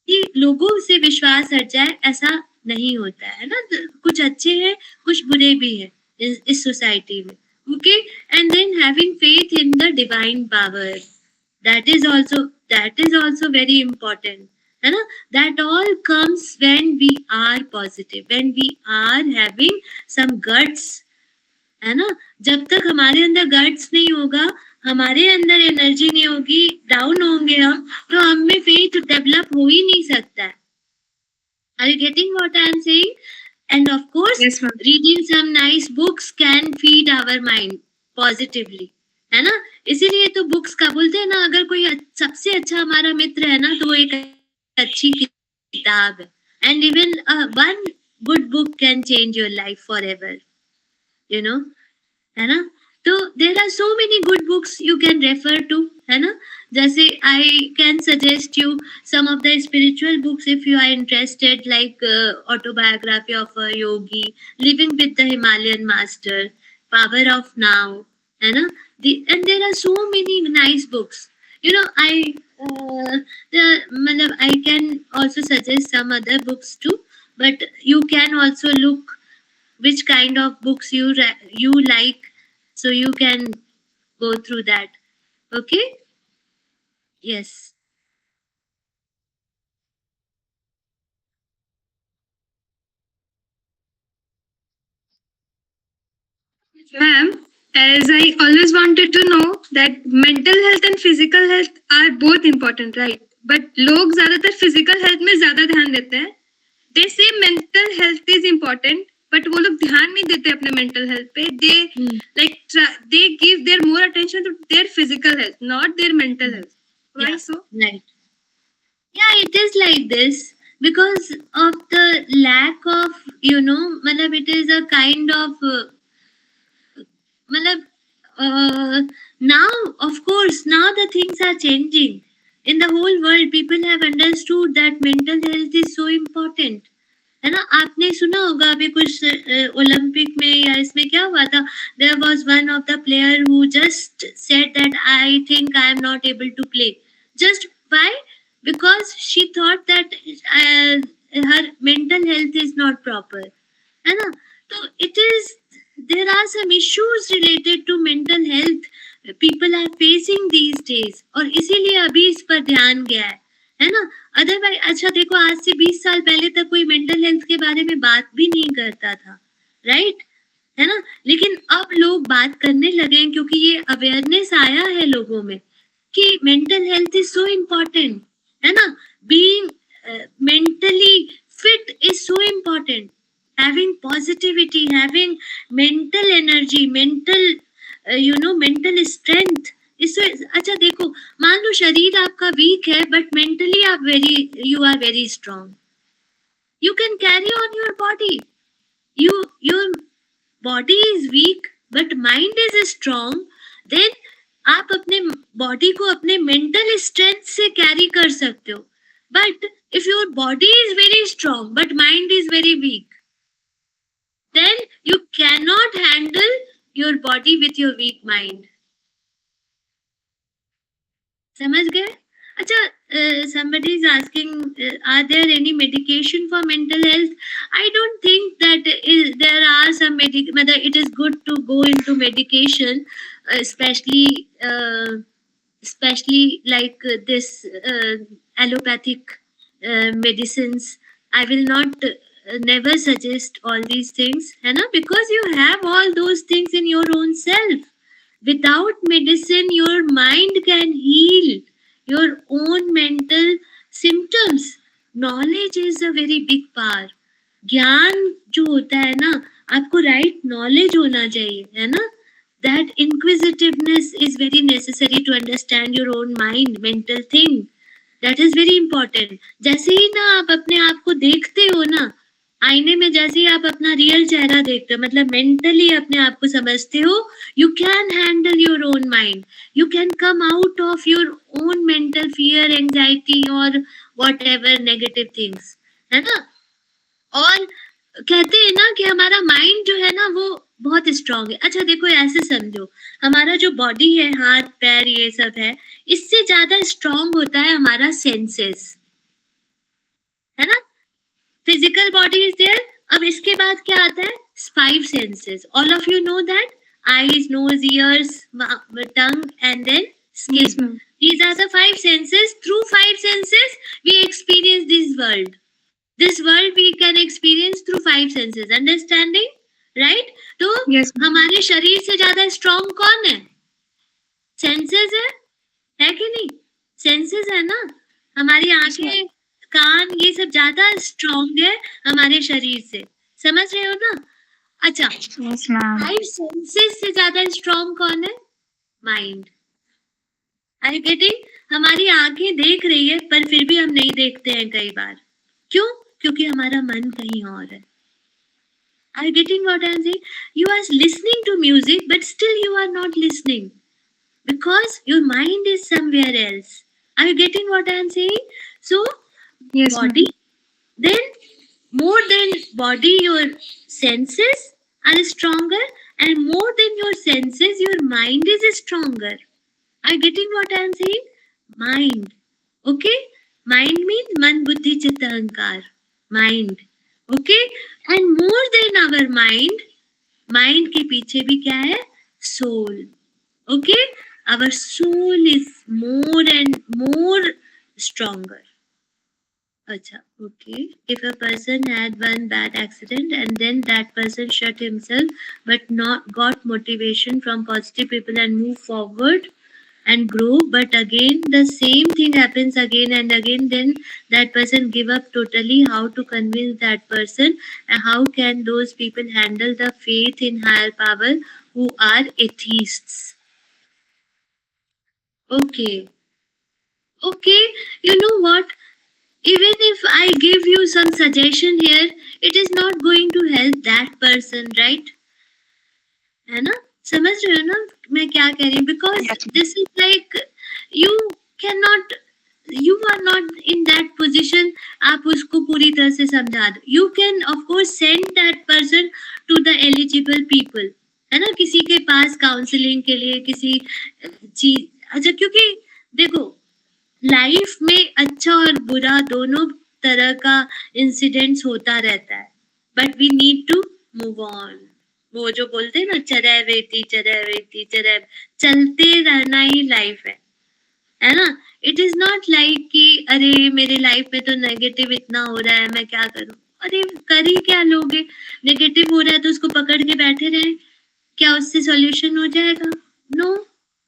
Speaker 3: कि लोगों से विश्वास हट जाए, ऐसा नहीं होता है ना? कुछ अच्छे हैं, कुछ बुरे भी हैं इस सोसाइटी में, okay? And then having faith in the divine power, that is also very important, है ना? That all comes when we are positive, when we are having some guts, है ना? जब तक हमारे अंदर गट्स नहीं होगा, हमारे अंदर एनर्जी नहीं होगी, डाउन होंगे हम, तो हम में फेथ डेवलप हो ही नहीं सकता है। Are you getting what I am saying? And of course,
Speaker 2: Yes, ma'am.
Speaker 3: reading some nice books can feed our mind positively, है ना? इसीलिए तो बुक्स का बोलते हैं ना, अगर कोई सबसे अच्छा हमारा मित्र है ना, तो वो एक अच्छी किताब है। And even one good book can change your life forever, you know, है ना? तो there are so many good books you can refer to, है ना? जैसे I can suggest you some of the spiritual books if you are interested, like autobiography of a yogi, living with the Himalayan master, power of now, है ना? And there are so many nice books, you know. I can also suggest some other books too, but you can also look which kind of books you like, so you can go through that, okay? Yes.
Speaker 2: Ma'am, as I always wanted to know that mental health and physical health are both important, right? But लोग ज़्यादातर physical health में ज़्यादा ध्यान देते हैं. They say mental health is important, but वो लोग ध्यान नहीं देते अपने mental health पे. They give their more attention to their physical health, not their mental health. Why
Speaker 3: Yeah,
Speaker 2: so?
Speaker 3: right. Yeah, it is like this because of the lack of, you know, matlab it is a kind of now, of course, now the things are changing in the whole world. People have understood that mental health is so important, है ना? आपने सुना होगा अभी कुछ Olympic में या इसमें क्या हुआ था, there was one of the player who just said that I think I am not able to play. Just why? Because she thought that her mental health is not proper, है ना? तो it is, there are some issues related to mental health people are facing these days, और इसीलिए अभी इस पर ध्यान गया है ना? अदरवाइज अच्छा देखो, आज से 20 साल पहले तक कोई मेंटल हेल्थ के बारे में बात भी नहीं करता था, राइट? है ना? लेकिन अब लोग बात करने लगे हैं क्योंकि ये अवेयरनेस आया है लोगों में कि mental health is so important, है ना? Being mentally fit is so important. Having positivity, having mental energy, mental strength is so. अच्छा देखो, मान लो शरीर आपका वीक है बट मेंटली आप you are very strong. you can carry on your body. Your body is weak but mind is strong, then आप अपने body को अपने मेंटल स्ट्रेंथ से कैरी कर सकते हो. But if your body is very strong but mind is very weak, then you cannot handle your body with your weak mind. समझ गए? अच्छा, somebody is asking, are there any medication for mental health? I don't think that there are some whether it is good to go into medication, especially like this allopathic medicines. I will not never suggest all these things, है ना? Because you have all those things in your own self. Without medicine, your mind can heal your own mental symptoms. Knowledge is a very big power. ज्ञान जो होता है ना, आपको right knowledge होना चाहिए, है ना? That inquisitiveness is very necessary to understand your own mind, mental thing. That is very important. जैसे ही ना आप अपने आप को देखते हो ना, आईने में जैसे ही आप अपना रियल चेहरा देखते हो, मतलब मेंटली अपने आप को समझते हो, you can handle your own mind. You can come out of your own mental fear, anxiety or whatever negative things, है ना? और कहते हैं ना कि हमारा माइंड जो है ना वो बहुत स्ट्रांग है. अच्छा देखो, ऐसे समझो, हमारा जो बॉडी है, हाथ पैर ये सब है, इससे ज्यादा स्ट्रांग होता है हमारा सेंसेस, है ना? Physical body is there. अब इसके बाद क्या आता है? 5 senses. All of you know that. Eyes, nose, ears, tongue and then skin. These are the 5 senses. Through 5 senses we experience this world. This world we can experience through 5 senses. Understanding? Right? तो
Speaker 6: Yes.
Speaker 3: हमारे शरीर से ज्यादा strong कौन है? Senses है कि नहीं? सेंसेस है ना. हमारी आंखें, कान, ये सब ज्यादा स्ट्रांग है हमारे शरीर से. समझ रहे हो ना? अच्छा,
Speaker 6: Yes, ma'am.
Speaker 3: 5 सेंसेस से ज्यादा स्ट्रांग कौन है? माइंड. Are you getting? हमारी आंखें देख रही है पर फिर भी हम नहीं देखते हैं कई बार. क्यों? क्योंकि हमारा मन कहीं और है. Are you getting what I am saying? You are listening to music, but still you are not listening because your mind is somewhere else. Are you getting what I am saying? So,
Speaker 6: Yes, ma'am.
Speaker 3: body, then more than body, your senses are stronger, and more than your senses, your mind is stronger. Are you getting what I am saying? Mind. Okay? Mind means man, buddhi, chitta, ahankar. Mind. Okay? And more than our mind, mind के पीछे भी क्या है? Soul. Okay? Our soul is more and more stronger. Acha, okay. If a person had one bad accident and then that person shut himself but not got motivation from positive people and move forward and grow, but again the same thing happens again and again, then that person give up totally. How to convince that person, and how can those people handle the faith in higher power who are atheists? Okay, you know what, even if I give you some suggestion here, it is not going to help that person, right? है ना? समझ रहे हो ना मैं क्या कह रही हूँ? Because this is like you cannot, you are not in that position. आप उसको पूरी तरह से समझा दो. You can of course send that person to the eligible people, है ना? किसी के पास काउंसलिंग के लिए, किसी चीज. अच्छा, क्योंकि देखो लाइफ में अच्छा और बुरा दोनों तरह का इंसिडेंट्स होता रहता है, but we need to move on. वो जो बोलते हैं ना, चरैवेती चरैवेती चरैव, चलते रहना ही लाइफ है ना? इट इज नॉट लाइक कि अरे मेरे लाइफ में तो नेगेटिव इतना हो रहा है, मैं क्या करूं? अरे कर ही क्या लोगे? नेगेटिव हो रहा है तो उसको पकड़ के बैठे रहे, क्या उससे सॉल्यूशन हो जाएगा? नो,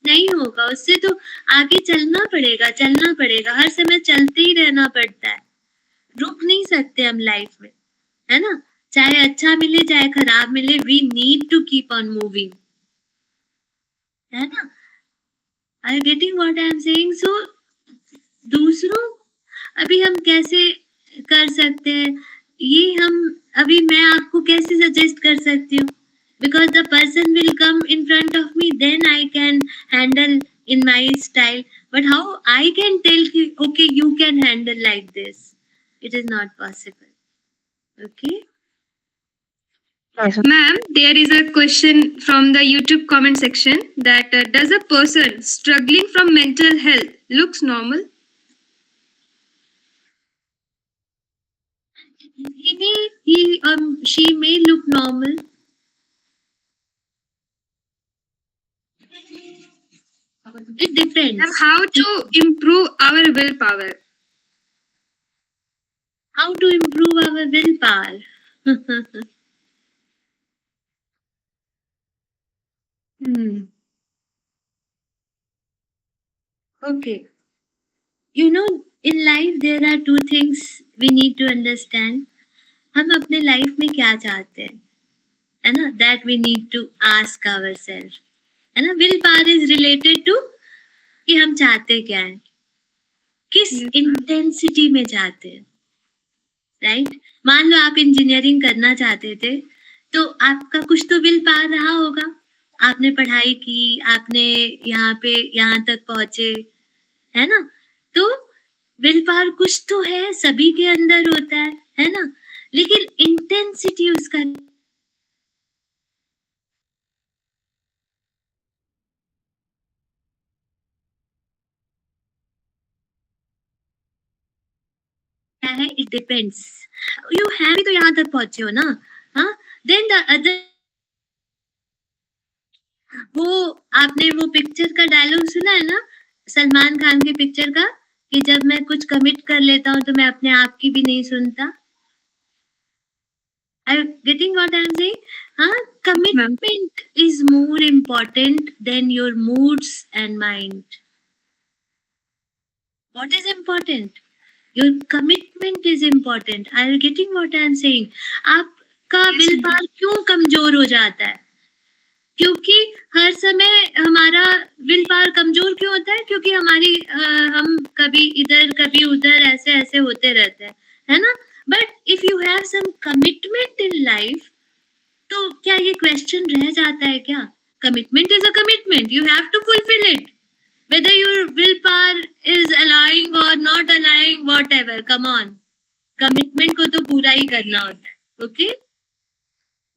Speaker 3: नहीं होगा. उससे तो आगे चलना पड़ेगा. हर समय चलते ही रहना पड़ता है. रुक नहीं सकते हम लाइफ में, है ना? चाहे अच्छा मिले चाहे खराब मिले, we need to keep on moving, है ना? Are you getting what I am saying? So दूसरों, अभी हम कैसे कर सकते हैं? ये हम अभी मैं आपको कैसे सजेस्ट कर सकती हूँ? Because the person will come in front of me, then I can handle in my style. But how I can tell you, okay, you can handle like this? It is not possible. Okay.
Speaker 2: Ma'am, there is a question from the YouTube comment section that does a person struggling from mental health looks normal?
Speaker 3: She may look normal. It depends.
Speaker 2: Ma'am, how to improve our willpower?
Speaker 3: How to improve our willpower? Okay. You know, in life there are two things we need to understand. हम अपने life में क्या चाहते हैं, है ना? That we need to ask ourselves. है ना? Willpower is related to कि हम चाहते क्या है, किस इंटेंसिटी में चाहते हैं, राइट? मान लो आप इंजीनियरिंग करना चाहते थे, तो आपका कुछ तो विल पावर रहा होगा, आपने पढ़ाई की, आपने यहाँ तक पहुंचे, है ना? तो विल पावर कुछ तो है, सभी के अंदर होता है ना? लेकिन इंटेंसिटी उसका क्या है, इट डिपेंड्स. यू हैव तो यहाँ तक पहुंचे हो ना, हाँ? देन द अदर, वो आपने वो पिक्चर का डायलॉग सुना है ना, सलमान खान की पिक्चर का, कि जब मैं कुछ कमिट कर लेता हूँ तो मैं अपने आप की भी नहीं सुनता. Are you getting what I'm saying? Huh? Commitment is more important than your moods and mind. What is important? Your commitment is important. Are you getting what I'm saying? आपका विल पावर क्यों कमजोर हो जाता है? क्योंकि हर समय हमारा will power कमजोर क्यों होता है? क्योंकि हम कभी इधर कभी उधर ऐसे होते रहते हैं, है ना? But if you have some commitment in life, तो क्या ये क्वेश्चन रह जाता है क्या? Commitment is a commitment, you have to fulfil it, whether your willpower is allowing or not allowing, whatever, come on, commitment को तो पूरा ही करना होता है. Okay.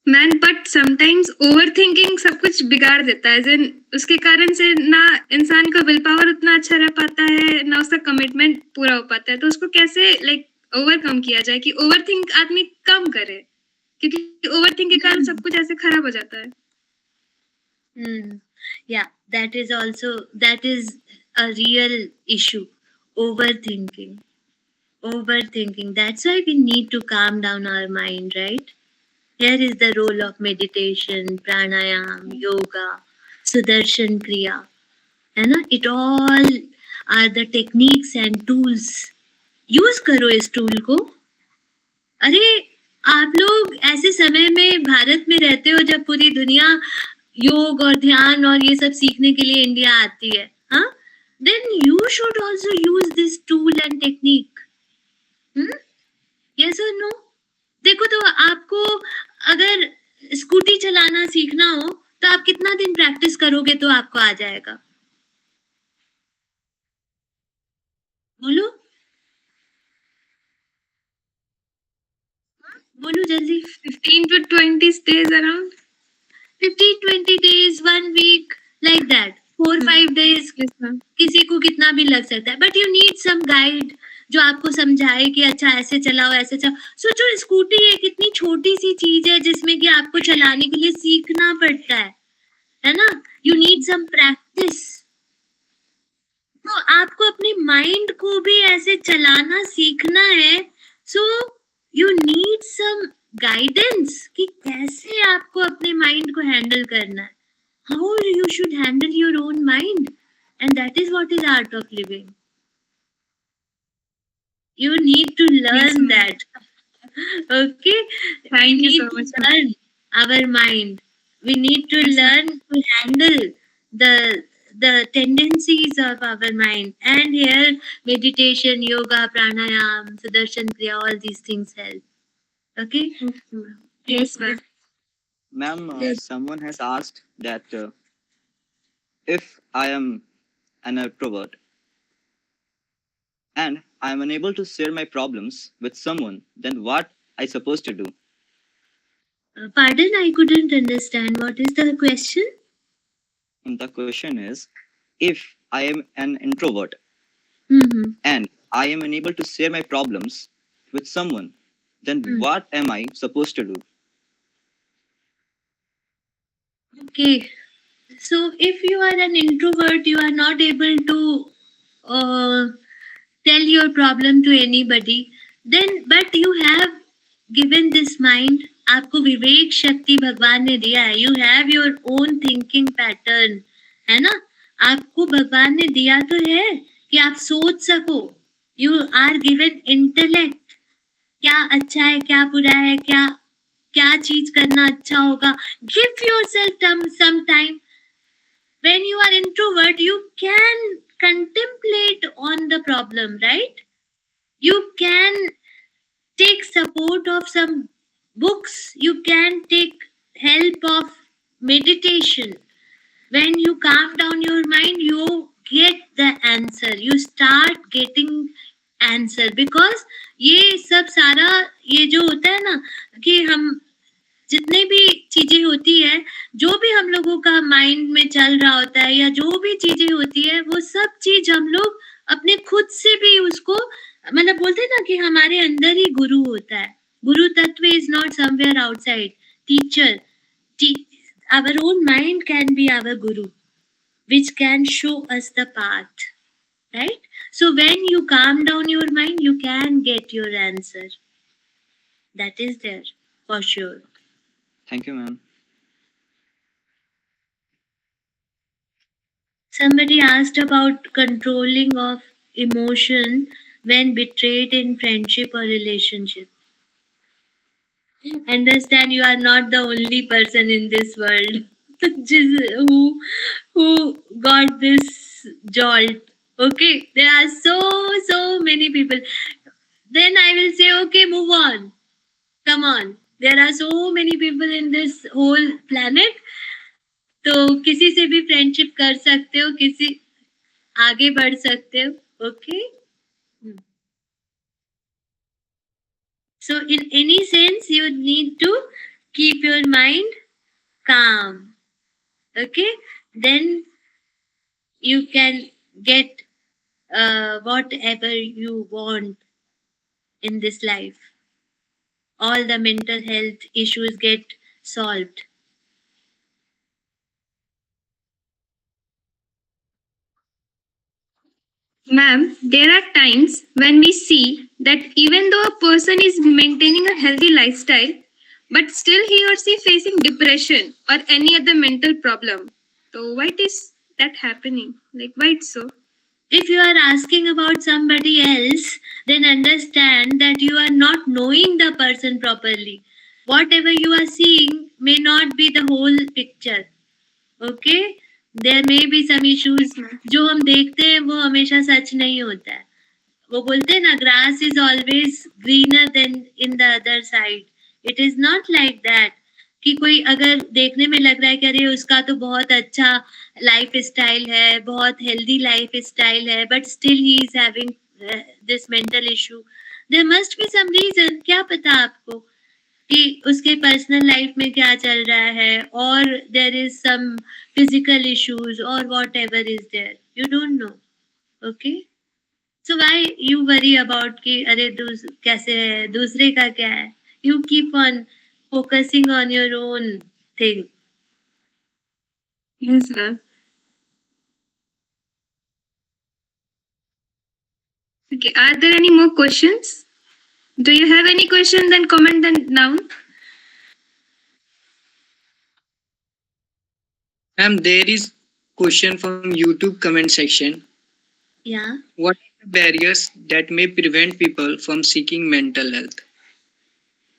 Speaker 2: Man but sometimes over thinking सब कुछ बिगाड़ देता है, जिन उसके कारण से ना इंसान का विल पावर उतना अच्छा रह पाता है, ना उसका कमिटमेंट पूरा हो पाता है. तो उसको कैसे ओवरकम किया जाए कि ओवर थिंक आदमी कम करे, क्योंकि ओवर थिंक के कारण सब कुछ ऐसे खराब हो जाता है.
Speaker 3: Yeah, that is a real issue. Overthinking. That's why we need to calm down our mind, right? Here is the role of meditation, pranayam, yoga, sudarshan kriya. है ना? It all are the techniques and tools. Use करो इस tool को. अरे आप लोग ऐसे समय में भारत में रहते हो जब पूरी दुनिया योग और ध्यान और ये सब सीखने के लिए इंडिया आती है, हाँ? Then you should also use this tool and technique. Yes or no? देखो, तो आपको अगर स्कूटी चलाना सीखना हो तो आप कितना दिन प्रैक्टिस करोगे तो आपको आ जाएगा? बोलो बोलो जल्दी.
Speaker 2: 15 to 20 days around.
Speaker 3: 15-20 days, 1 week, like that. 4-5 days.
Speaker 2: Yes, ma'am.
Speaker 3: किसी को कितना भी लग सकता है, but you need some guide जो आपको समझाए कि अच्छा ऐसे चलाओ, ऐसे चलाओ. सोचो, स्कूटी एक इतनी छोटी सी चीज है जिसमें कि आपको चलाने के लिए सीखना पड़ता है ना? You need some practice. तो आपको अपने माइंड को भी ऐसे चलाना सीखना है. So you need some guidance कि कैसे आपको अपने माइंड को हैंडल करना है. How you should handle your own mind, and that is what is art of living. You need to learn that. Okay.
Speaker 2: Thank you so much.
Speaker 3: Learn our mind. We need to learn to handle the tendencies of our mind, and here meditation, yoga, pranayam, sudarshan kriya, all these things help. Okay.
Speaker 2: Yes, ma'am.
Speaker 4: Ma'am,
Speaker 3: Yes.
Speaker 4: someone has asked that if I am an introvert and I am unable to share my problems with someone, then what I supposed to do?
Speaker 3: Pardon, I couldn't understand. What is the question?
Speaker 4: And the question is, if I am an introvert
Speaker 3: Mm-hmm.
Speaker 4: and I am unable to share my problems with someone, then what am I supposed to do?
Speaker 3: Okay. So if you are an introvert, you are not able to uh, tell your problem to anybody, then but you have given this mind, आपको विवेक शक्ति भगवान ने दिया है, you have your own thinking pattern, है ना? आपको भगवान ने दिया तो है कि आप सोच सको, you are given intellect, क्या अच्छा है क्या बुरा है, क्या क्या चीज करना अच्छा होगा. Give yourself some time. When you are introvert, you can contemplate on the problem, right? You can take support of some books, you can take help of meditation. When you calm down your mind, you get the answer, you start getting answer. Because ये सब सारा ये जो होता है ना कि हम जितने भी चीजें होती है, जो भी हम लोगों का माइंड में चल रहा होता है या जो भी चीजें होती है, वो सब चीज हम लोग अपने खुद से भी उसको मतलब बोलते हैं ना कि हमारे अंदर ही गुरु होता है. गुरु तत्व is not somewhere outside. Teacher, our own mind can be our guru, which can show us the path, right? So when you calm down your mind, you can get your answer. That is there for sure.
Speaker 4: Thank you, ma'am.
Speaker 3: Somebody asked about controlling of emotion when betrayed in friendship or relationship. Understand you are not the only person in this world who got this jolt. Okay, there are so many people. Then I will say, okay, move on. Come on. There are so many people in this whole planet. तो किसी से भी friendship कर सकते हो, किसी आगे बढ़ सकते हो. Okay. So in any sense, you need to keep your mind calm. Okay. Then you can get whatever you want in this life. All the mental health issues get solved.
Speaker 2: Ma'am, there are times when we see that even though a person is maintaining a healthy lifestyle, but still he or she facing depression or any other mental problem. So why is that happening? Like why it's so?
Speaker 3: If you are asking about somebody else, then understand that you are not knowing the person properly. Whatever you are seeing may not be the whole picture. Okay? There may be some issues. जो हम देखते हैं वो हमेशा सच नहीं होता है. वो बोलते हैं ना, grass is always greener than in the other side. It is not like that कि कोई अगर देखने में लग रहा है कि अरे उसका तो बहुत अच्छा लाइफ स्टाइल है, बहुत हेल्दी लाइफ स्टाइल है, but still he is having this mental issue. There must be some reason. क्या पता आपको कि उसके पर्सनल लाइफ में क्या चल रहा है, और there is some physical issues और whatever is there, you don't know. Okay. So why you worry about कि अरे कैसे है, दूसरे का क्या है? You keep on focusing on your own thing.
Speaker 2: Yes, ma'am. Okay, are there any more questions? Do you have any question? Then comment them down.
Speaker 1: Ma'am, there is question from YouTube comment section.
Speaker 3: Yeah.
Speaker 1: What are the barriers that may prevent people from seeking mental health?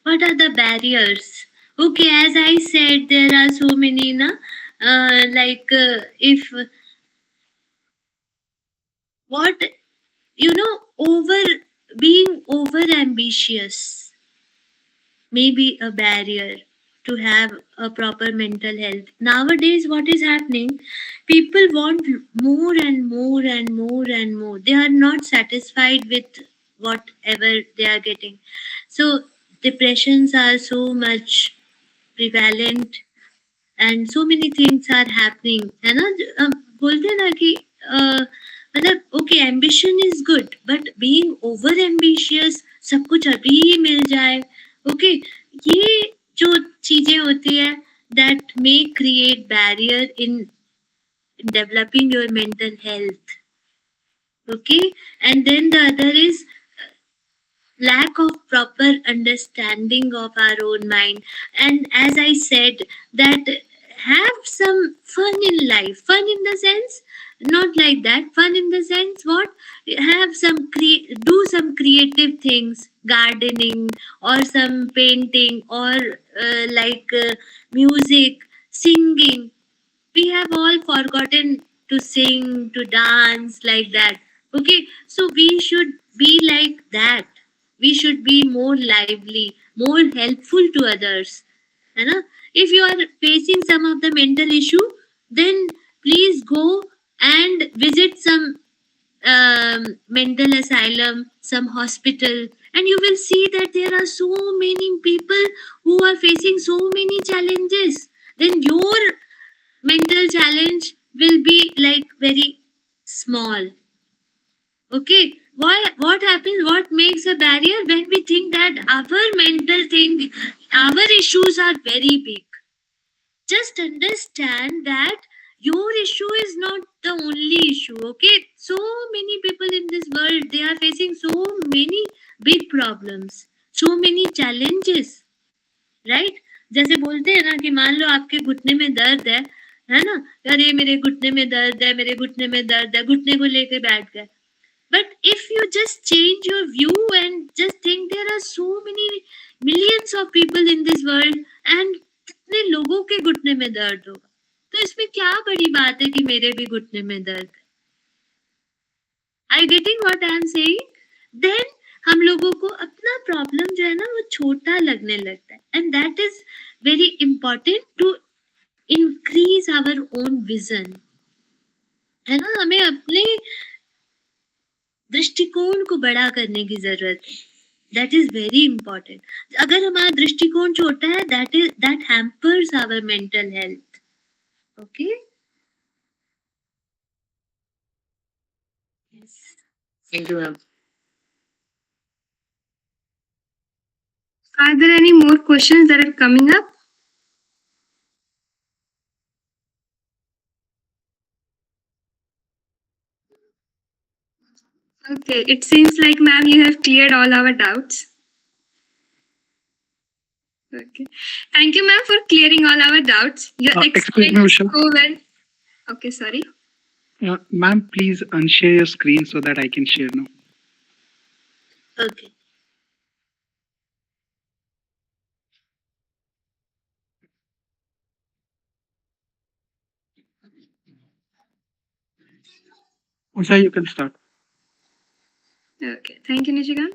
Speaker 3: What are the barriers? Okay, as I said, there are so many, na. If what over being over ambitious. may be a barrier to have a proper mental health. Nowadays, what is happening? People want more and more and more and more. They are not satisfied with whatever they are getting. So, depressions are so much prevalent and so many things are happening है ना बोलते हैं ना कि मतलब okay ambition is good but being over ambitious सब कुछ अभी ही मिल जाए ओके ये जो चीजें होती है that may create barrier in developing your mental health okay and then the other is lack of proper understanding of our own mind and as I said that have some fun in life fun in the sense not like that fun in the sense what have some do some creative things gardening or some painting or music singing we have all forgotten to sing to dance like that okay so we should be like that we should be more lively more helpful to others है ना if you are facing some of the mental issue then please go and visit some mental asylum some hospital and you will see that there are so many people who are facing so many challenges then your mental challenge will be like very small okay why what happens what makes a barrier when we think that our mental thing our issues are very big just understand that your issue is not the only issue okay so many people in this world they are facing so many big problems so many challenges right जैसे बोलते हैं ना कि मान लो आपके घुटने में दर्द है ना अरे मेरे घुटने में दर्द है मेरे घुटने में दर्द है घुटने को लेके बैठ गए but if you just change your view and just think there are so many millions of people in this world and कितने लोगों के घुटने में दर्द होगा तो इसमें क्या बड़ी बात है कि मेरे भी घुटने में दर्द है I getting what I am saying then हम लोगों को अपना प्रॉब्लम जो है ना वो छोटा लगने लगता है and that is very important to increase our own vision है ना हमें अपने दृष्टिकोण को बड़ा करने की जरूरत है दैट इज वेरी इंपॉर्टेंट अगर हमारा दृष्टिकोण छोटा है that hampers our mental health okay
Speaker 1: Thank you, ma'am.
Speaker 2: Are there any more questions that are coming up? Okay, it seems like, ma'am, you have cleared all our doubts. Okay. Thank you, ma'am, for clearing all our doubts. You
Speaker 7: Excuse
Speaker 2: explained
Speaker 7: me, Usha.
Speaker 2: so well. Okay, sorry.
Speaker 7: Ma'am, please unshare your screen so that I can share now.
Speaker 3: okay
Speaker 7: Usha, you can start.
Speaker 2: Okay, thank you, Nishikant.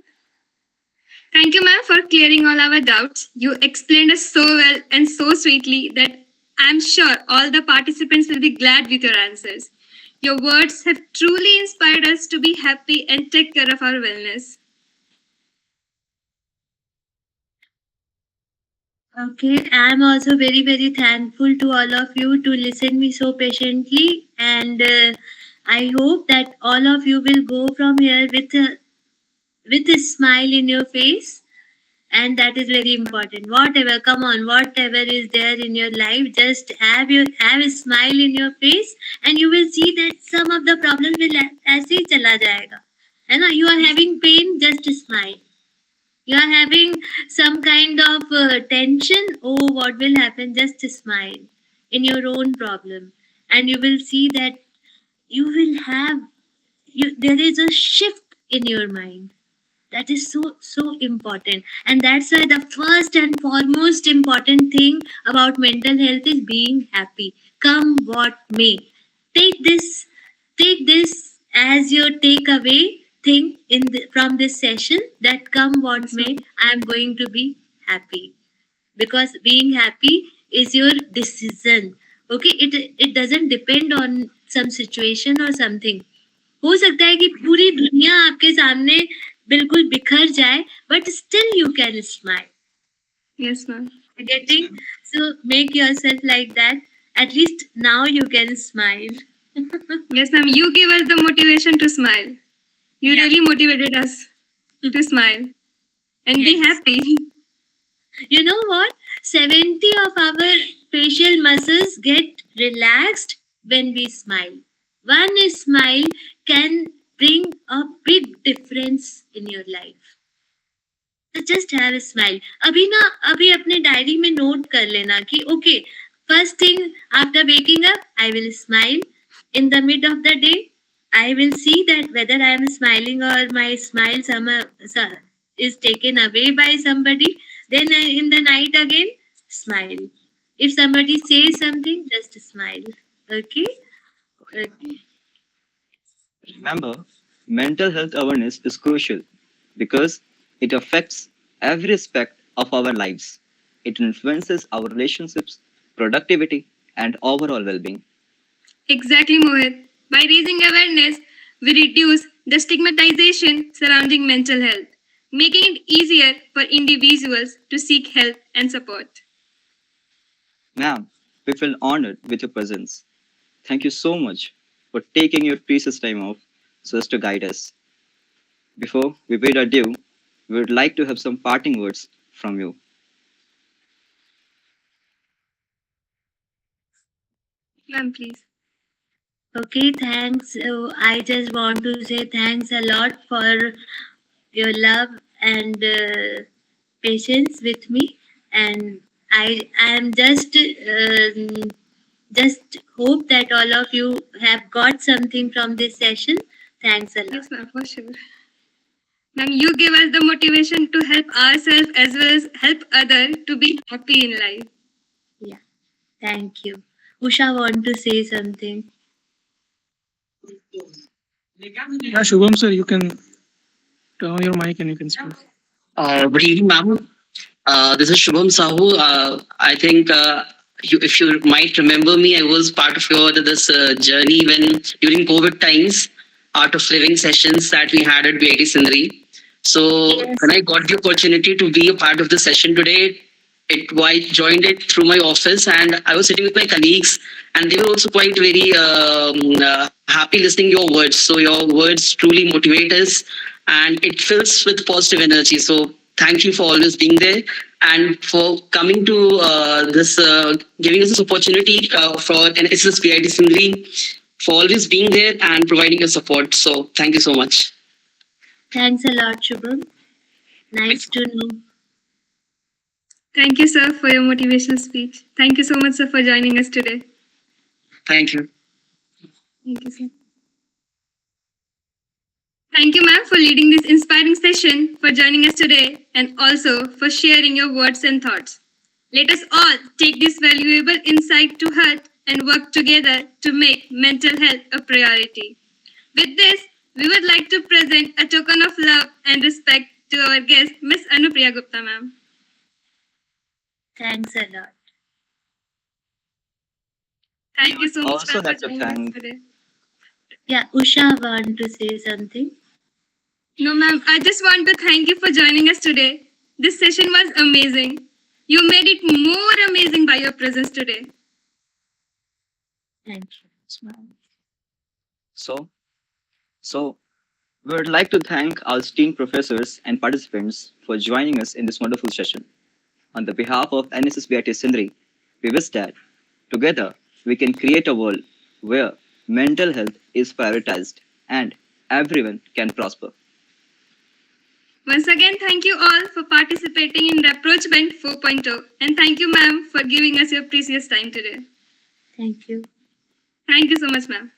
Speaker 2: Thank you, ma'am, for clearing all our doubts. You explained us so well and so sweetly that I'm sure all the participants will be glad with your answers. Your words have truly inspired us to be happy and take care of our wellness.
Speaker 3: Okay, I'm also very, very thankful to all of you to listen me so patiently, and I hope that all of you will go from here with a smile in your face, and that is very important. Whatever, come on, whatever is there in your life, just have a smile in your face, and you will see that some of the problems will ऐसे ही चला जाएगा, है ना? You are having pain, just smile. You are having some kind of tension, oh what will happen, just smile in your own problem and you will see that you will have there is a shift in your mind that is so important and that's why the first and foremost important thing about mental health is being happy come what may take this as your takeaway thing from this session that come what may I am going to be happy, because being happy is your decision. Okay, it doesn't depend on some situation or something. हो सकता है कि पूरी दुनिया आपके सामने बिल्कुल बिखर जाए, but still you can smile.
Speaker 2: Yes, ma'am.
Speaker 3: Getting, so make yourself like that. At least now you can smile.
Speaker 2: Yes, ma'am. You gave us the motivation to smile. You
Speaker 3: Yeah.
Speaker 2: really motivated us to smile and be
Speaker 3: Yes.
Speaker 2: happy.
Speaker 3: You know what? 70 of our facial muscles get relaxed when we smile. One smile can bring a big difference in your life. So just have a smile. अभी अपने diary में note कर लेना कि okay, first thing after waking up, I will smile. In the mid of the day, I will see that whether I am smiling or my smile is taken away by somebody. Then in the night again, smile. If somebody says something, just smile. Okay? Okay.
Speaker 4: Remember, mental health awareness is crucial because it affects every aspect of our lives. It influences our relationships, productivity, and overall well being.
Speaker 2: Exactly, Mohit. By raising awareness, we reduce the stigmatization surrounding mental health, making it easier for individuals to seek help and support.
Speaker 4: Ma'am, we feel honored with your presence. Thank you so much for taking your precious time off so as to guide us. Before we bid adieu, we would like to have some parting words from you.
Speaker 2: Ma'am, please.
Speaker 3: Okay, thanks. I just want to say thanks a lot for your love and patience with me, and I am just hope that all of you have got something from this session. Thanks a lot.
Speaker 2: Yes, ma'am, for sure. Ma'am, you give us the motivation to help ourselves as well as help others to be happy in life.
Speaker 3: Yeah, thank you. Usha want to say something.
Speaker 7: Yeah, Shubham sir, you can turn on your mic and you can speak.
Speaker 8: Good evening, ma'am. This is Shubham Sahu. I think if you might remember me, I was part of your this journey when during COVID times, art of living sessions that we had at BIT Sindri. So
Speaker 3: Yes.
Speaker 8: when I got the opportunity to be a part of the session today, I joined it through my office, and I was sitting with my colleagues, and they were also quite very happy listening your words. So your words truly motivate us, and it fills with positive energy. So thank you for always being there and for coming to giving us this opportunity for NSS PIT Sindri, for always being there and providing your support. So thank you so much.
Speaker 3: Thanks a lot, Shubham. Nice to know.
Speaker 2: Thank you, sir, for your motivational speech. Thank you so much, sir, for joining us today.
Speaker 8: Thank you.
Speaker 2: Thank you, sir. Thank you, ma'am, for leading this inspiring session, for joining us today, and also for sharing your words and thoughts. Let us all take this valuable insight to heart and work together to make mental health a priority. With this, we would like to present a token of love and respect to our guest, Miss Anupriya Gupta, ma'am.
Speaker 3: Thanks a lot.
Speaker 2: Thank you so much,
Speaker 4: Also
Speaker 2: ma'am, for
Speaker 4: like to
Speaker 2: joining us
Speaker 4: thank
Speaker 2: today.
Speaker 3: Yeah, Usha want to say something.
Speaker 2: No, ma'am, I just want to thank you for joining us today. This session was amazing. You made it more amazing by your presence today.
Speaker 3: Thank you.
Speaker 4: So we would like to thank our esteemed professors and participants for joining us in this wonderful session. On the behalf of NSSBIT Sindri, we wish that together we can create a world where mental health is prioritized and everyone can prosper.
Speaker 2: Once again, thank you all for participating in the Approachment 4.0, and thank you, ma'am, for giving us your precious time today.
Speaker 3: Thank you.
Speaker 2: Thank you so much, ma'am.